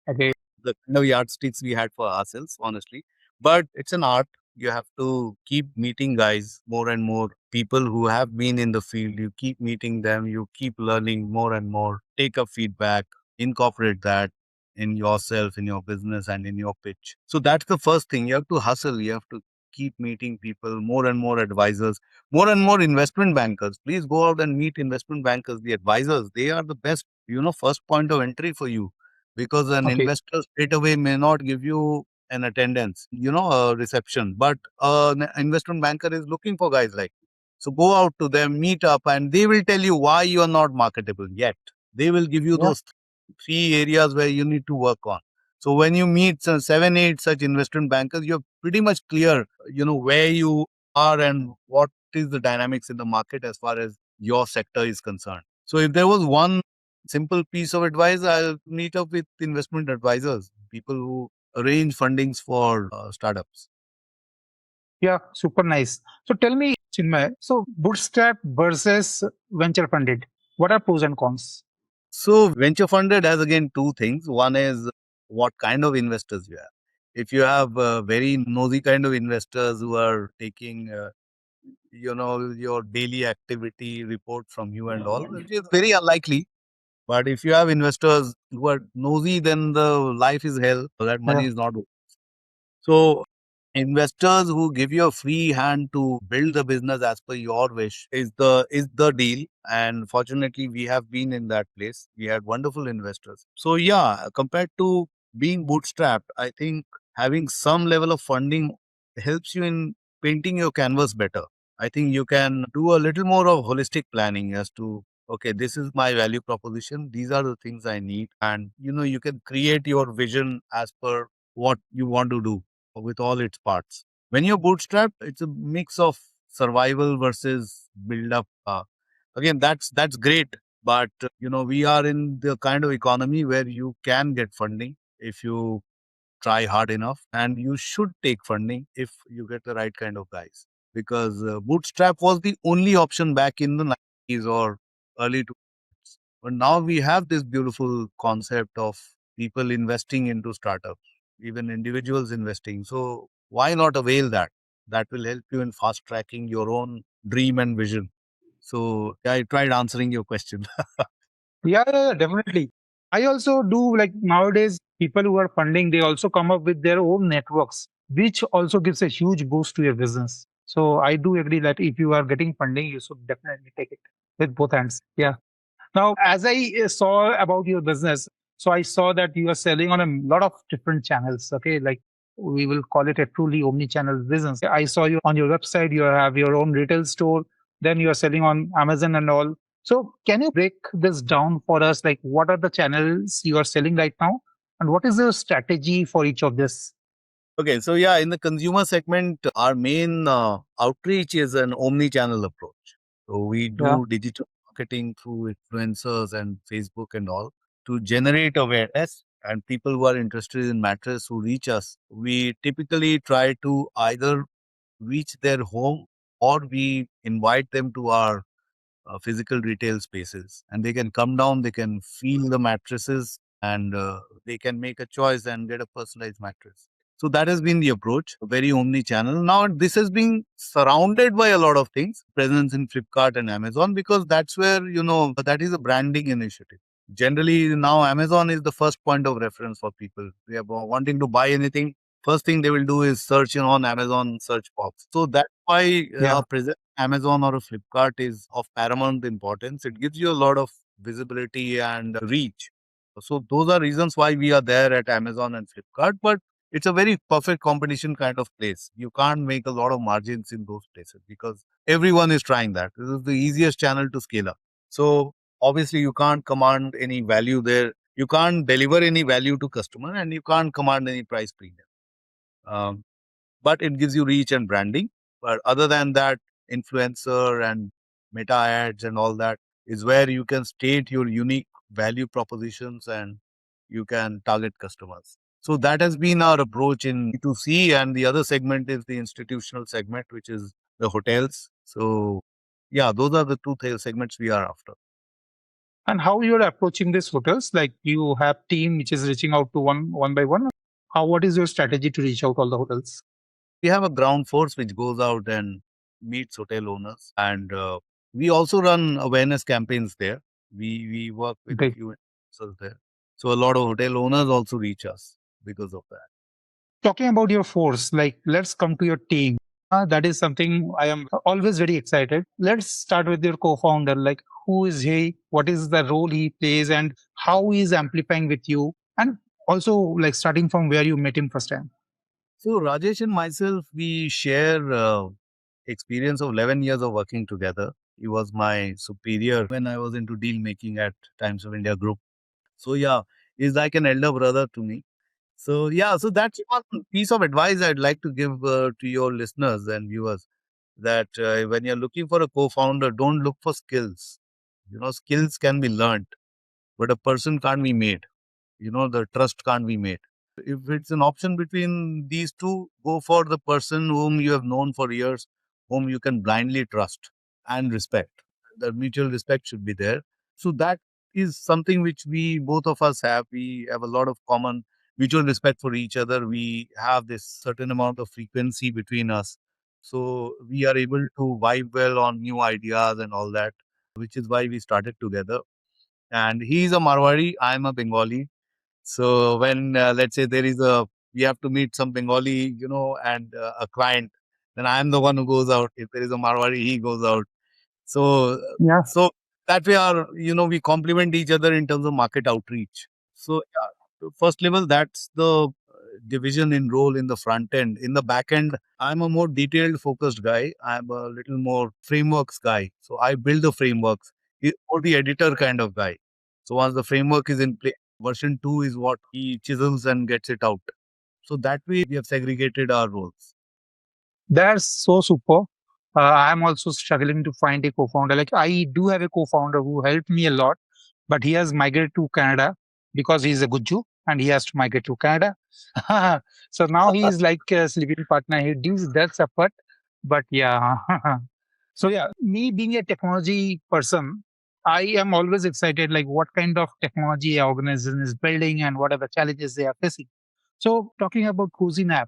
Okay. The kind of yardsticks we had for ourselves, honestly. But it's an art. You have to keep meeting guys, more and more people who have been in the field. You keep meeting them, you keep learning more and more, take up feedback, incorporate that in yourself, in your business, and in your pitch. So that's the first thing. You have to hustle, you have to keep meeting people, more and more advisors, more and more investment bankers. Please go out and meet investment bankers, the advisors. They are the best, first point of entry for you because an Okay. investor straight away may not give you an attendance, a reception, but an investment banker is looking for guys like you. So go out to them, meet up, and they will tell you why you are not marketable yet. They will give you Yeah. those three areas where you need to work on. So when you meet seven, eight such investment bankers, you're pretty much clear, where you are and what is the dynamics in the market as far as your sector is concerned. So if there was one simple piece of advice, I'll meet up with investment advisors, people who arrange fundings for startups. Yeah, super nice. So tell me, Chinmay, so bootstrap versus venture funded, what are pros and cons? So venture funded has again two things. One is what kind of investors you have. If you have very nosy kind of investors who are taking, your daily activity report from you and all, which is very unlikely. But if you have investors who are nosy, then the life is hell. So that Yeah. money is not. So investors who give you a free hand to build the business as per your wish is the deal. And fortunately, we have been in that place. We had wonderful investors. So yeah, compared to being bootstrapped, I think having some level of funding helps you in painting your canvas better. I think you can do a little more of holistic planning as to, okay, this is my value proposition. These are the things I need. And, you can create your vision as per what you want to do with all its parts. When you're bootstrapped, it's a mix of survival versus build up. Again, that's great, but we are in the kind of economy where you can get funding if you try hard enough, and you should take funding if you get the right kind of guys. Because bootstrap was the only option back in the 90s or early 2000s. But now we have this beautiful concept of people investing into startups, even individuals investing. So why not avail that? That will help you in fast tracking your own dream and vision. So yeah, I tried answering your question. Yeah, yeah, yeah, definitely. I also do like nowadays, people who are funding, they also come up with their own networks, which also gives a huge boost to your business. So I do agree that if you are getting funding, you should definitely take it with both hands. Yeah. Now, as I saw about your business, so I saw that you are selling on a lot of different channels. Okay, like we will call it a truly omni-channel business. I saw you on your website, you have your own retail store, then you are selling on Amazon and all. So, can you break this down for us? Like, what are the channels you are selling right now, and what is the strategy for each of this? Okay, so yeah, in the consumer segment, our main outreach is an omni-channel approach. So we Yeah. do digital marketing through influencers and Facebook and all to generate awareness. And people who are interested in mattress who reach us, we typically try to either reach their home or we invite them to our physical retail spaces, and they can come down, they can feel the mattresses, and they can make a choice and get a personalized mattress. So that has been the approach, very omni channel. Now this has been surrounded by a lot of things, presence in Flipkart and Amazon, because that's where, that is a branding initiative. Generally now Amazon is the first point of reference for people. They are wanting to buy anything, first thing they will do is search on Amazon search box. So that's why Yeah. present Amazon or a Flipkart is of paramount importance. It gives you a lot of visibility and reach. So those are reasons why we are there at Amazon and Flipkart. But it's a very perfect competition kind of place. You can't make a lot of margins in those places because everyone is trying that. This is the easiest channel to scale up. So obviously you can't command any value there. You can't deliver any value to customer, and you can't command any price premium. Um, but it gives you reach and branding. But other than that, influencer and meta ads and all that is where you can state your unique value propositions and you can target customers. So that has been our approach in D2C, and the other segment is the institutional segment, which is the hotels. So yeah, those are the two segments we are after. And how you're approaching these hotels? Like you have team which is reaching out to one by one. How what is your strategy to reach out all the hotels? We have a ground force which goes out and meets hotel owners, and we also run awareness campaigns there. We work with a Great. few influencers there, so a lot of hotel owners also reach us because of that. Talking about your force, like let's come to your team. That is something I am always very excited. Let's start with your co-founder. Like who is he? What is the role he plays, and how he is amplifying with you? And also like starting from where you met him first time. So Rajesh and myself, we share experience of 11 years of working together. He was my superior when I was into deal making at Times of India Group. So yeah, he's like an elder brother to me. So yeah, so that's one piece of advice I'd like to give to your listeners and viewers, that when you're looking for a co-founder, don't look for skills. Skills can be learned, but a person can't be made. The trust can't be made. If it's an option between these two, go for the person whom you have known for years, whom you can blindly trust and respect. The mutual respect should be there. So that is something which we both of us have. We have a lot of common mutual respect for each other. We have this certain amount of frequency between us. So we are able to vibe well on new ideas and all that, which is why we started together. And he's a Marwari, I'm a Bengali. So when let's say there is a we have to meet some Bengali, and a client. Then I am the one who goes out. If there is a Marwari, he goes out. So, Yeah. so that way we complement each other in terms of market outreach. So yeah, the first level, that's the division in role in the front end. In the back end, I'm a more detailed focused guy. I'm a little more frameworks guy. So I build the frameworks. Or the editor kind of guy. So once the framework is in place, version 2 is what he chisels and gets it out. So that way we have segregated our roles. That's so super. I'm also struggling to find a co-founder. Like I do have a co-founder who helped me a lot, but he has migrated to Canada because he's a Gujju and he has to migrate to Canada. So now he's like a sleeping partner. He does effort, but yeah. So yeah, me being a technology person, I am always excited like what kind of technology a organization is building and what are the challenges they are facing. So talking about Kozynap,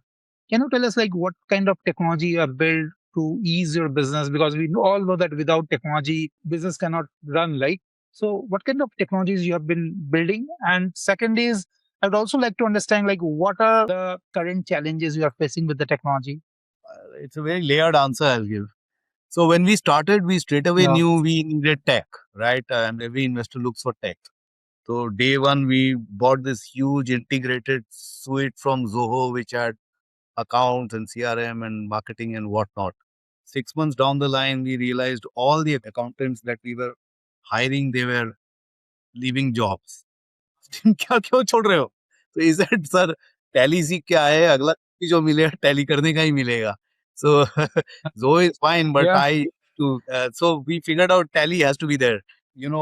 can you tell us like what kind of technology you have built to ease your business? Because all know that without technology, business cannot run, right? So what kind of technologies you have been building? And second is, I'd also like to understand like what are the current challenges you are facing with the technology? It's a very layered answer I'll give. So when we started, we straight away Yeah. knew we needed tech, right? And every investor looks for tech. So day one, we bought this huge integrated suite from Zoho, which had accounts and CRM and marketing and whatnot. 6 months down the line, we realized all the accountants that we were hiring, they were leaving jobs. क्या क्यों छोड़ रहे हो? So he said, sir, tally सीख के आए हैं, अगला जो मिलेगा टैली करने का ही मिलेगा. So Zoho is fine, but Yeah. so we figured out tally has to be there.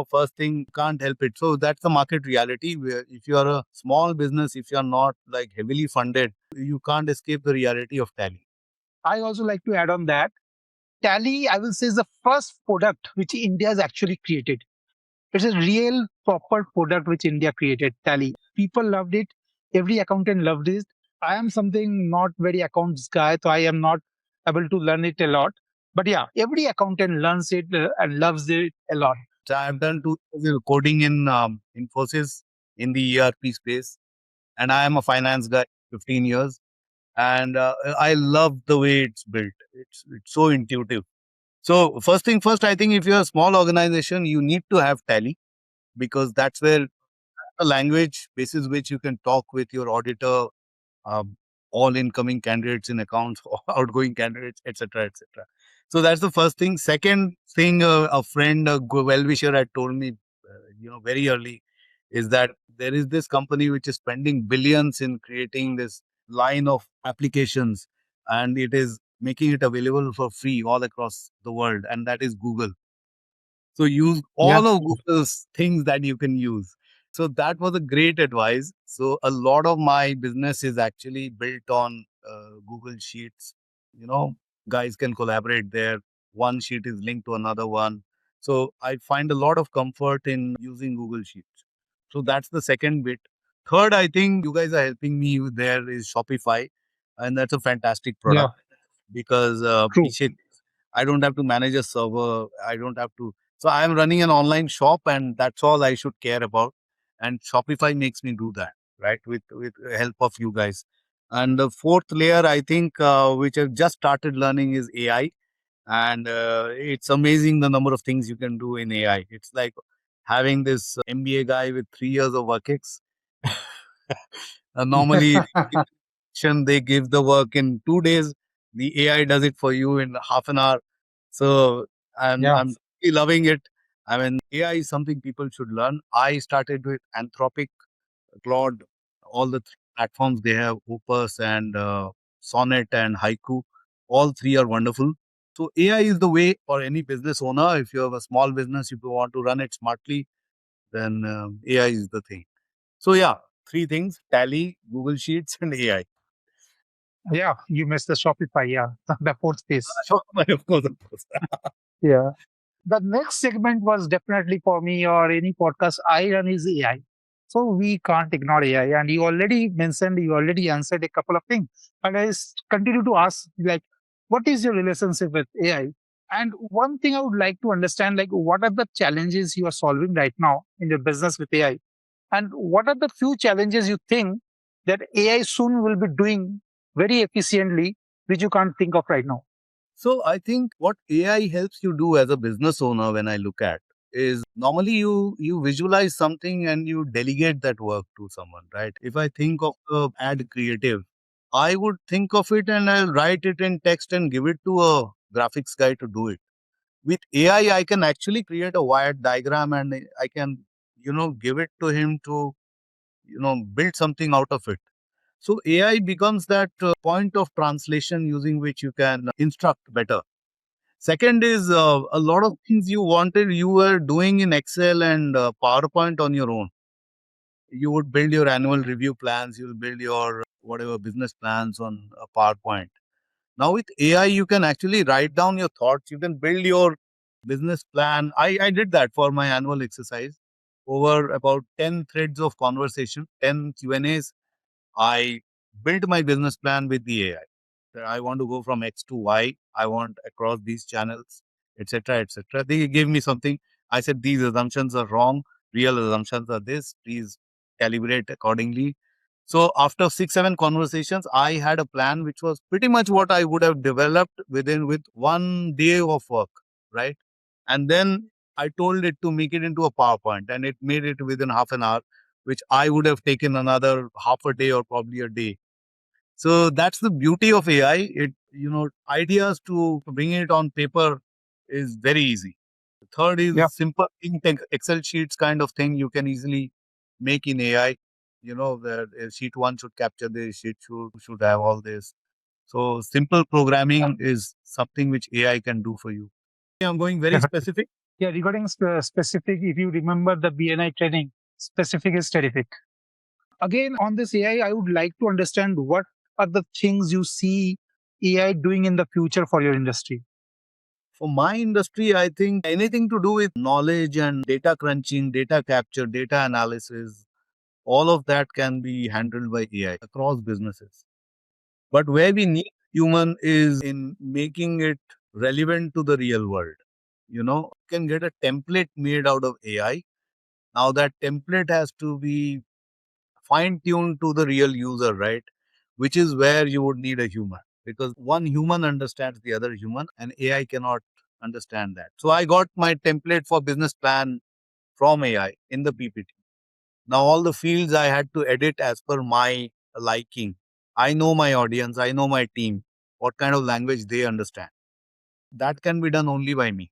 First thing, can't help it. So that's the market reality. Where if you are a small business, if you are not like heavily funded, you can't escape the reality of tally. I also like to add on that. Tally, I will say, is the first product which India has actually created. It's a real proper product which India created, Tally. People loved it. Every accountant loved it. I am something not very accounts guy, so I am not able to learn it a lot. But yeah, every accountant learns it and loves it a lot. So I've done 2 years of coding in Infosys in the ERP space, and I am a finance guy, 15 years, and I love the way it's built. It's so intuitive. So first thing first, I think if you're a small organization, you need to have tally because that's where a language basis which you can talk with your auditor, um, all incoming candidates in accounts, outgoing candidates, etc., etc. So that's the first thing. Second thing, a friend, a well-wisher had told me, very early, is that there is this company which is spending billions in creating this line of applications, and it is making it available for free all across the world, and that is Google. So use Yeah. all of Google's things that you can use. So that was a great advice. So a lot of my business is actually built on Google Sheets. You know, guys can collaborate there. One sheet is linked to another one. So I find a lot of comfort in using Google Sheets. So that's the second bit. Third, I think you guys are helping me with there is Shopify, and that's a fantastic Yeah. product because True. I don't have to manage a server. I don't have to. So I am running an online shop, and that's all I should care about. And Shopify makes me do that, right? With help of you guys. And the fourth layer, I think, which I've just started learning, is AI, and it's amazing the number of things you can do in AI. It's like having this MBA guy with 3 years of work ex. Normally, they give the work in 2 days. The AI does it for you in half an hour. So Yeah. I'm really loving it. I mean, AI is something people should learn. I started with Anthropic, Claude, all the three platforms they have, Opus and Sonnet and Haiku. All three are wonderful. So AI is the way for any business owner. If you have a small business, if you want to run it smartly, then AI is the thing. So yeah, three things: Tally, Google Sheets, and AI. Yeah. You missed the Shopify. Yeah. The fourth space. Sure, of course, of course. Yeah. The next segment was definitely for me or any podcast I run is AI. So we can't ignore AI. And you already mentioned, you already answered a couple of things. But continue to ask, like, what is your relationship with AI? And one thing I would like to understand, like, what are the challenges you are solving right now in your business with AI? And what are the few challenges you think that AI soon will be doing very efficiently, which you can't think of right now? So I think what AI helps you do as a business owner, when I look at, is normally you visualize something and you delegate that work to someone, right? If I think of ad creative, I would think of it and I'll write it in text and give it to a graphics guy to do it. With AI, I can actually create a wired diagram and I can, give it to him to, build something out of it. So AI becomes that point of translation using which you can instruct better. Second is a lot of things you were doing in Excel and PowerPoint on your own. You would build your annual review plans, you'll build your whatever business plans on a PowerPoint. Now with AI, you can actually write down your thoughts. You can build your business plan. I did that for my annual exercise over about 10 threads of conversation, 10 Q&As. I built my business plan with the AI. That I want to go from X to Y. I want across these channels, etc., etc. They gave me something. I said these assumptions are wrong. Real assumptions are this. Please calibrate accordingly. So after 6, 7 conversations, I had a plan which was pretty much what I would have developed with 1 day of work, right? And then I told it to make it into a PowerPoint, and it made it within half an hour, which I would have taken another half a day or probably a day. So that's the beauty of AI. Ideas to bring it on paper is very easy. Third Yeah, is simple Excel sheets kind of thing you can easily make in AI. The sheet one should capture this, sheet should have all this. So simple programming is something which AI can do for you. I'm going very definitely. specific. Yeah, regarding specific, if you remember the BNI training, specific is terrific. Again, on this AI, I would like to understand what are the things you see AI doing in the future for your industry. For my industry, I think anything to do with knowledge and data crunching, data capture, data analysis, all of that can be handled by AI across businesses. But where we need human is in making it relevant to the real world. You can get a template made out of AI. Now that template has to be fine tuned to the real user, right? Which is where you would need a human, because one human understands the other human and AI cannot understand that. So I got my template for business plan from AI in the PPT. Now all the fields I had to edit as per my liking. I know my audience, I know my team, what kind of language they understand. That can be done only by me.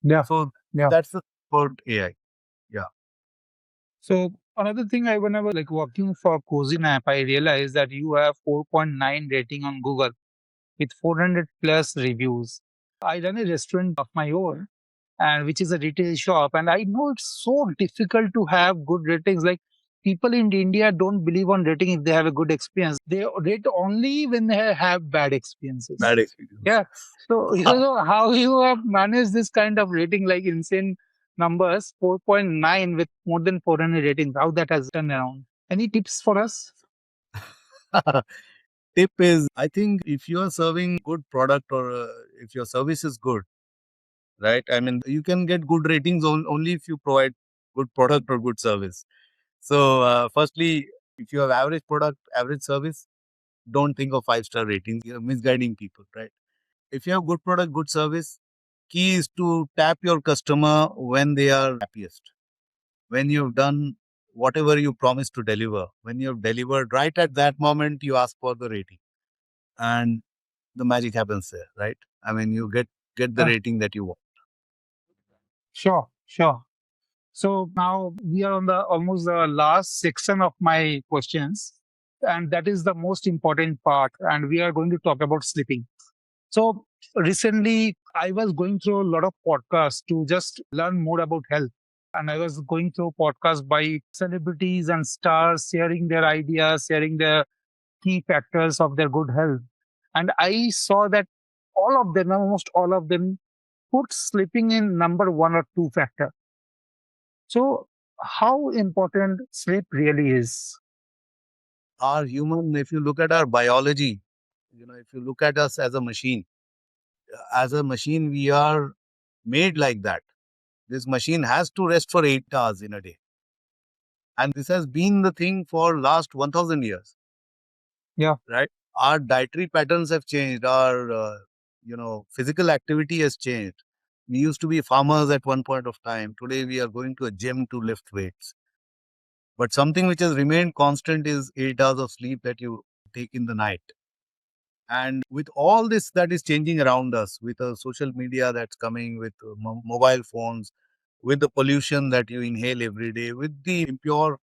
Yeah, So yeah. that's the for AI. Yeah. So another thing, I whenever like working for Kozynap, I realized that you have 4.9 rating on Google with 400 plus reviews. I run a restaurant of my own, and which is a retail shop, and I know it's so difficult to have good ratings. Like people in India don't believe on rating if they have a good experience. They rate only when they have bad experiences. Bad experience. Yeah. So you know how you have managed this kind of rating, like insane numbers, 4.9 with more than 400 ratings. How that has turned around? Any tips for us? Tip is, I think if you are serving good product or if your service is good, right? I mean, you can get good ratings only if you provide good product or good service. So, firstly, if you have average product, average service, don't think of 5-star ratings. You're misguiding people, right? If you have good product, good service, key is to tap your customer when they are happiest. When you've done whatever you promised to deliver, when you've delivered, right at that moment, you ask for the rating. And the magic happens there, right? I mean, you get the Yeah, rating that you want. sure, sure. So now we are on the almost the last section of my questions, and that is the most important part. And we are going to talk about sleeping. So recently, I was going through a lot of podcasts to just learn more about health. And I was going through podcasts by celebrities and stars sharing their ideas, sharing their key factors of their good health. And I saw that all of them, almost all of them, put sleeping in number one or two factor. So, how important sleep really is? Our human, if you look at our biology, if you look at us as a machine, we are made like that. This machine has to rest for 8 hours in a day. And this has been the thing for last 1000 years. Yeah. Right? Our dietary patterns have changed. Our, physical activity has changed. We used to be farmers at one point of time. Today we are going to a gym to lift weights. But something which has remained constant is 8 hours of sleep that you take in the night. And with all this that is changing around us, with social media that's coming, with mobile phones, with the pollution that you inhale every day, with the impure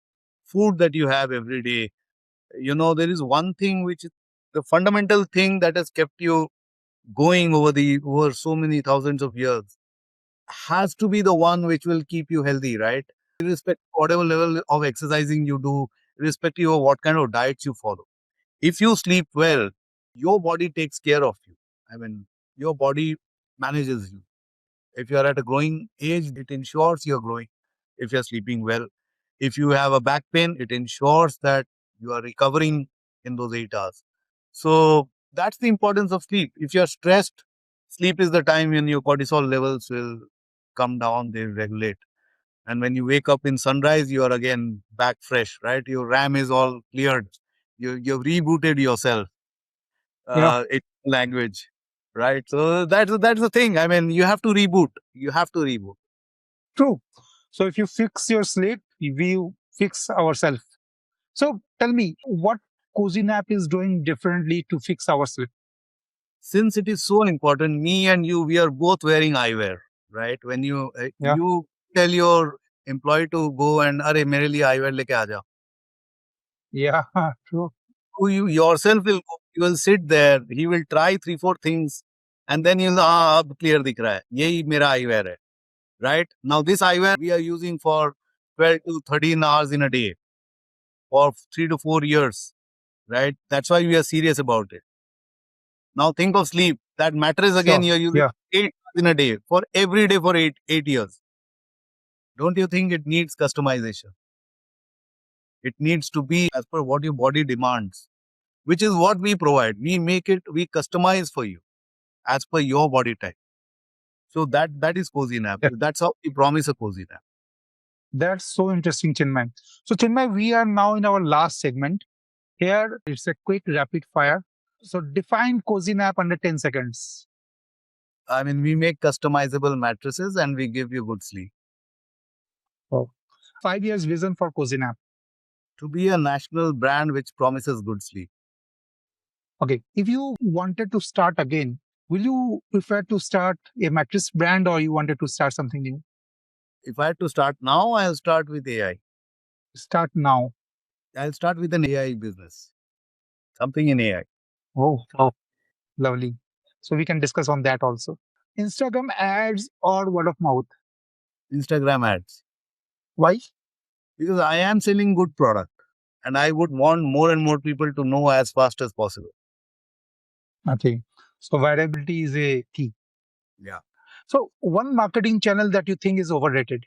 food that you have every day, there is one thing which is the fundamental thing that has kept you going over so many thousands of years, has to be the one which will keep you healthy, right? Irrespective of whatever level of exercising you do, irrespective of what kind of diets you follow. If you sleep well, your body takes care of you. I mean, your body manages you. If you are at a growing age, it ensures you're growing. If you're sleeping well, if you have a back pain, it ensures that you are recovering in those 8 hours. So that's the importance of sleep. If you're stressed, sleep is the time when your cortisol levels will come down, they regulate. And when you wake up in sunrise, you are again back fresh, right? Your RAM is all cleared. You've rebooted yourself. Yeah. It's language, right? So that's the thing. I mean, you have to reboot. You have to reboot. True. So if you fix your sleep, we fix ourselves. So tell me what Kozynap is doing differently to fix our sleep. Since it is so important, me and you, we are both wearing eyewear, right? When Yeah. you tell your employee to go and अरे मेरे लिए eyewear लेके आ जा, Yeah. True. you yourself will go, you will sit there, he will try 3 4 things, and then you'll अब clear दिख रहा है, यही मेरा eyewear है, right? Now this eyewear we are using for 12 to 13 hours in a day for 3 to 4 years, right? That's why we are serious about it. Now think of sleep. That mattress again Sure. you're using Yeah. 8 hours in a day for every day for 8 years. Don't you think it needs customization? It needs to be as per what your body demands, which is what we provide. We customize for you as per your body type. So that is cozy nap. Yeah. That's how we promise a cozy nap. That's so interesting, Chinmay. So Chinmay, we are now in our last segment. Here it's a quick rapid fire. So define Kozynap under 10 seconds. I mean, we make customizable mattresses and we give you good sleep. Oh. 5 years vision for Kozynap. To be a national brand which promises good sleep. Okay. If you wanted to start again, will you prefer to start a mattress brand or you wanted to start something new? If I had to start now, I'll start with AI. Start now. I'll start with an AI business, something in AI. Oh, lovely. So we can discuss on that also. Instagram ads or word of mouth. Instagram ads. Why? Because I am selling good product and I would want more and more people to know as fast as possible. Okay. So variability is a key. Yeah. So one marketing channel that you think is overrated.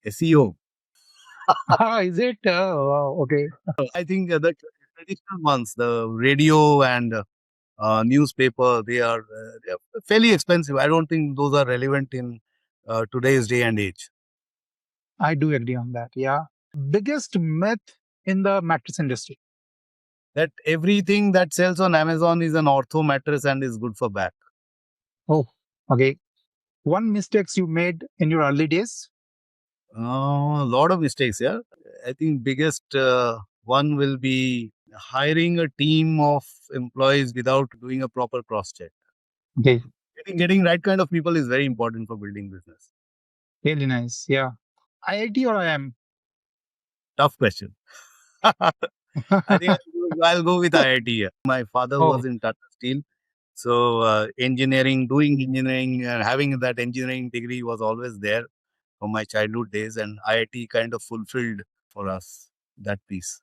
SEO. Is it? Wow, okay. I think the traditional ones, the radio and newspaper, they are fairly expensive. I don't think those are relevant in today's day and age. I do agree on that. Yeah. Biggest myth in the mattress industry. That everything that sells on Amazon is an ortho mattress and is good for back. Oh, okay. One mistakes you made in your early days. A lot of mistakes, yeah. I think biggest one will be hiring a team of employees without doing a proper cross check. Okay. Getting right kind of people is very important for building business. Really nice. Yeah. IIT or IIM? Tough question. I think I'll go with IIT. Yeah. My father was Oh, in Tata Steel. So engineering, doing engineering, having that engineering degree was always there from my childhood days, and IIT kind of fulfilled for us that piece.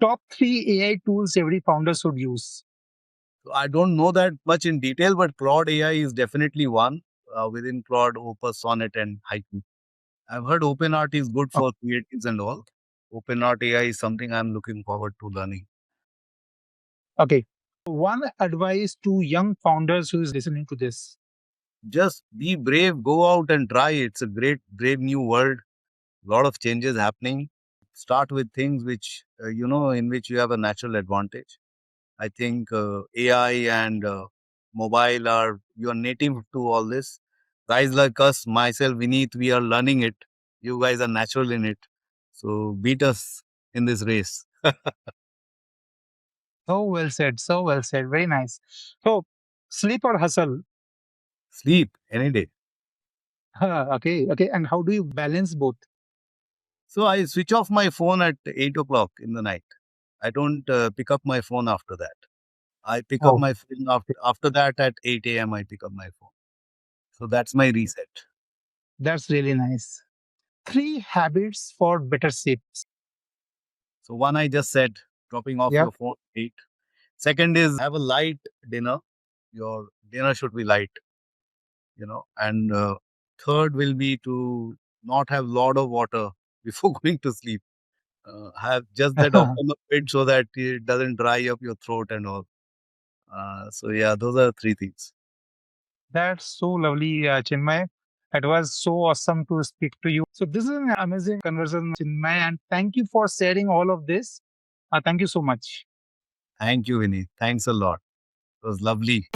top three AI tools every founder should use. So I don't know that much in detail, but Claude AI is definitely one. Within Claude, Opus, Sonnet, and Haiku. I've heard OpenArt is good O- for creatives and all. OpenArt AI is something I'm looking forward to learning. Okay. One advice to young founders who is listening to this. Just be brave, go out and try. It's a great, brave new world. A lot of changes happening. Start with things which, in which you have a natural advantage. I think AI and mobile you are native to all this. Guys like us, myself, Vineet, we are learning it. You guys are natural in it. So beat us in this race. So well said. So well said. Very nice. So, sleep or hustle? Sleep any day. Okay. Okay. And how do you balance both? So I switch off my phone at 8 o'clock in the night. I don't pick up my phone after that. I pick up Oh, my phone after that at 8 a.m. I pick up my phone. So that's my reset. that's really nice. Three habits for better sleep. So one I just said, dropping off Yeah. your phone at 8. Second is have a light dinner. Your dinner should be light, And third will be to not have lot of water before going to sleep. Have just that open the pit so that it doesn't dry up your throat and all. So yeah, those are three things. That's so lovely, Chinmay. It was so awesome to speak to you. So this is an amazing conversation, Chinmay, and thank you for sharing all of this. Thank you so much. Thank you, Vinny. Thanks a lot. It was lovely.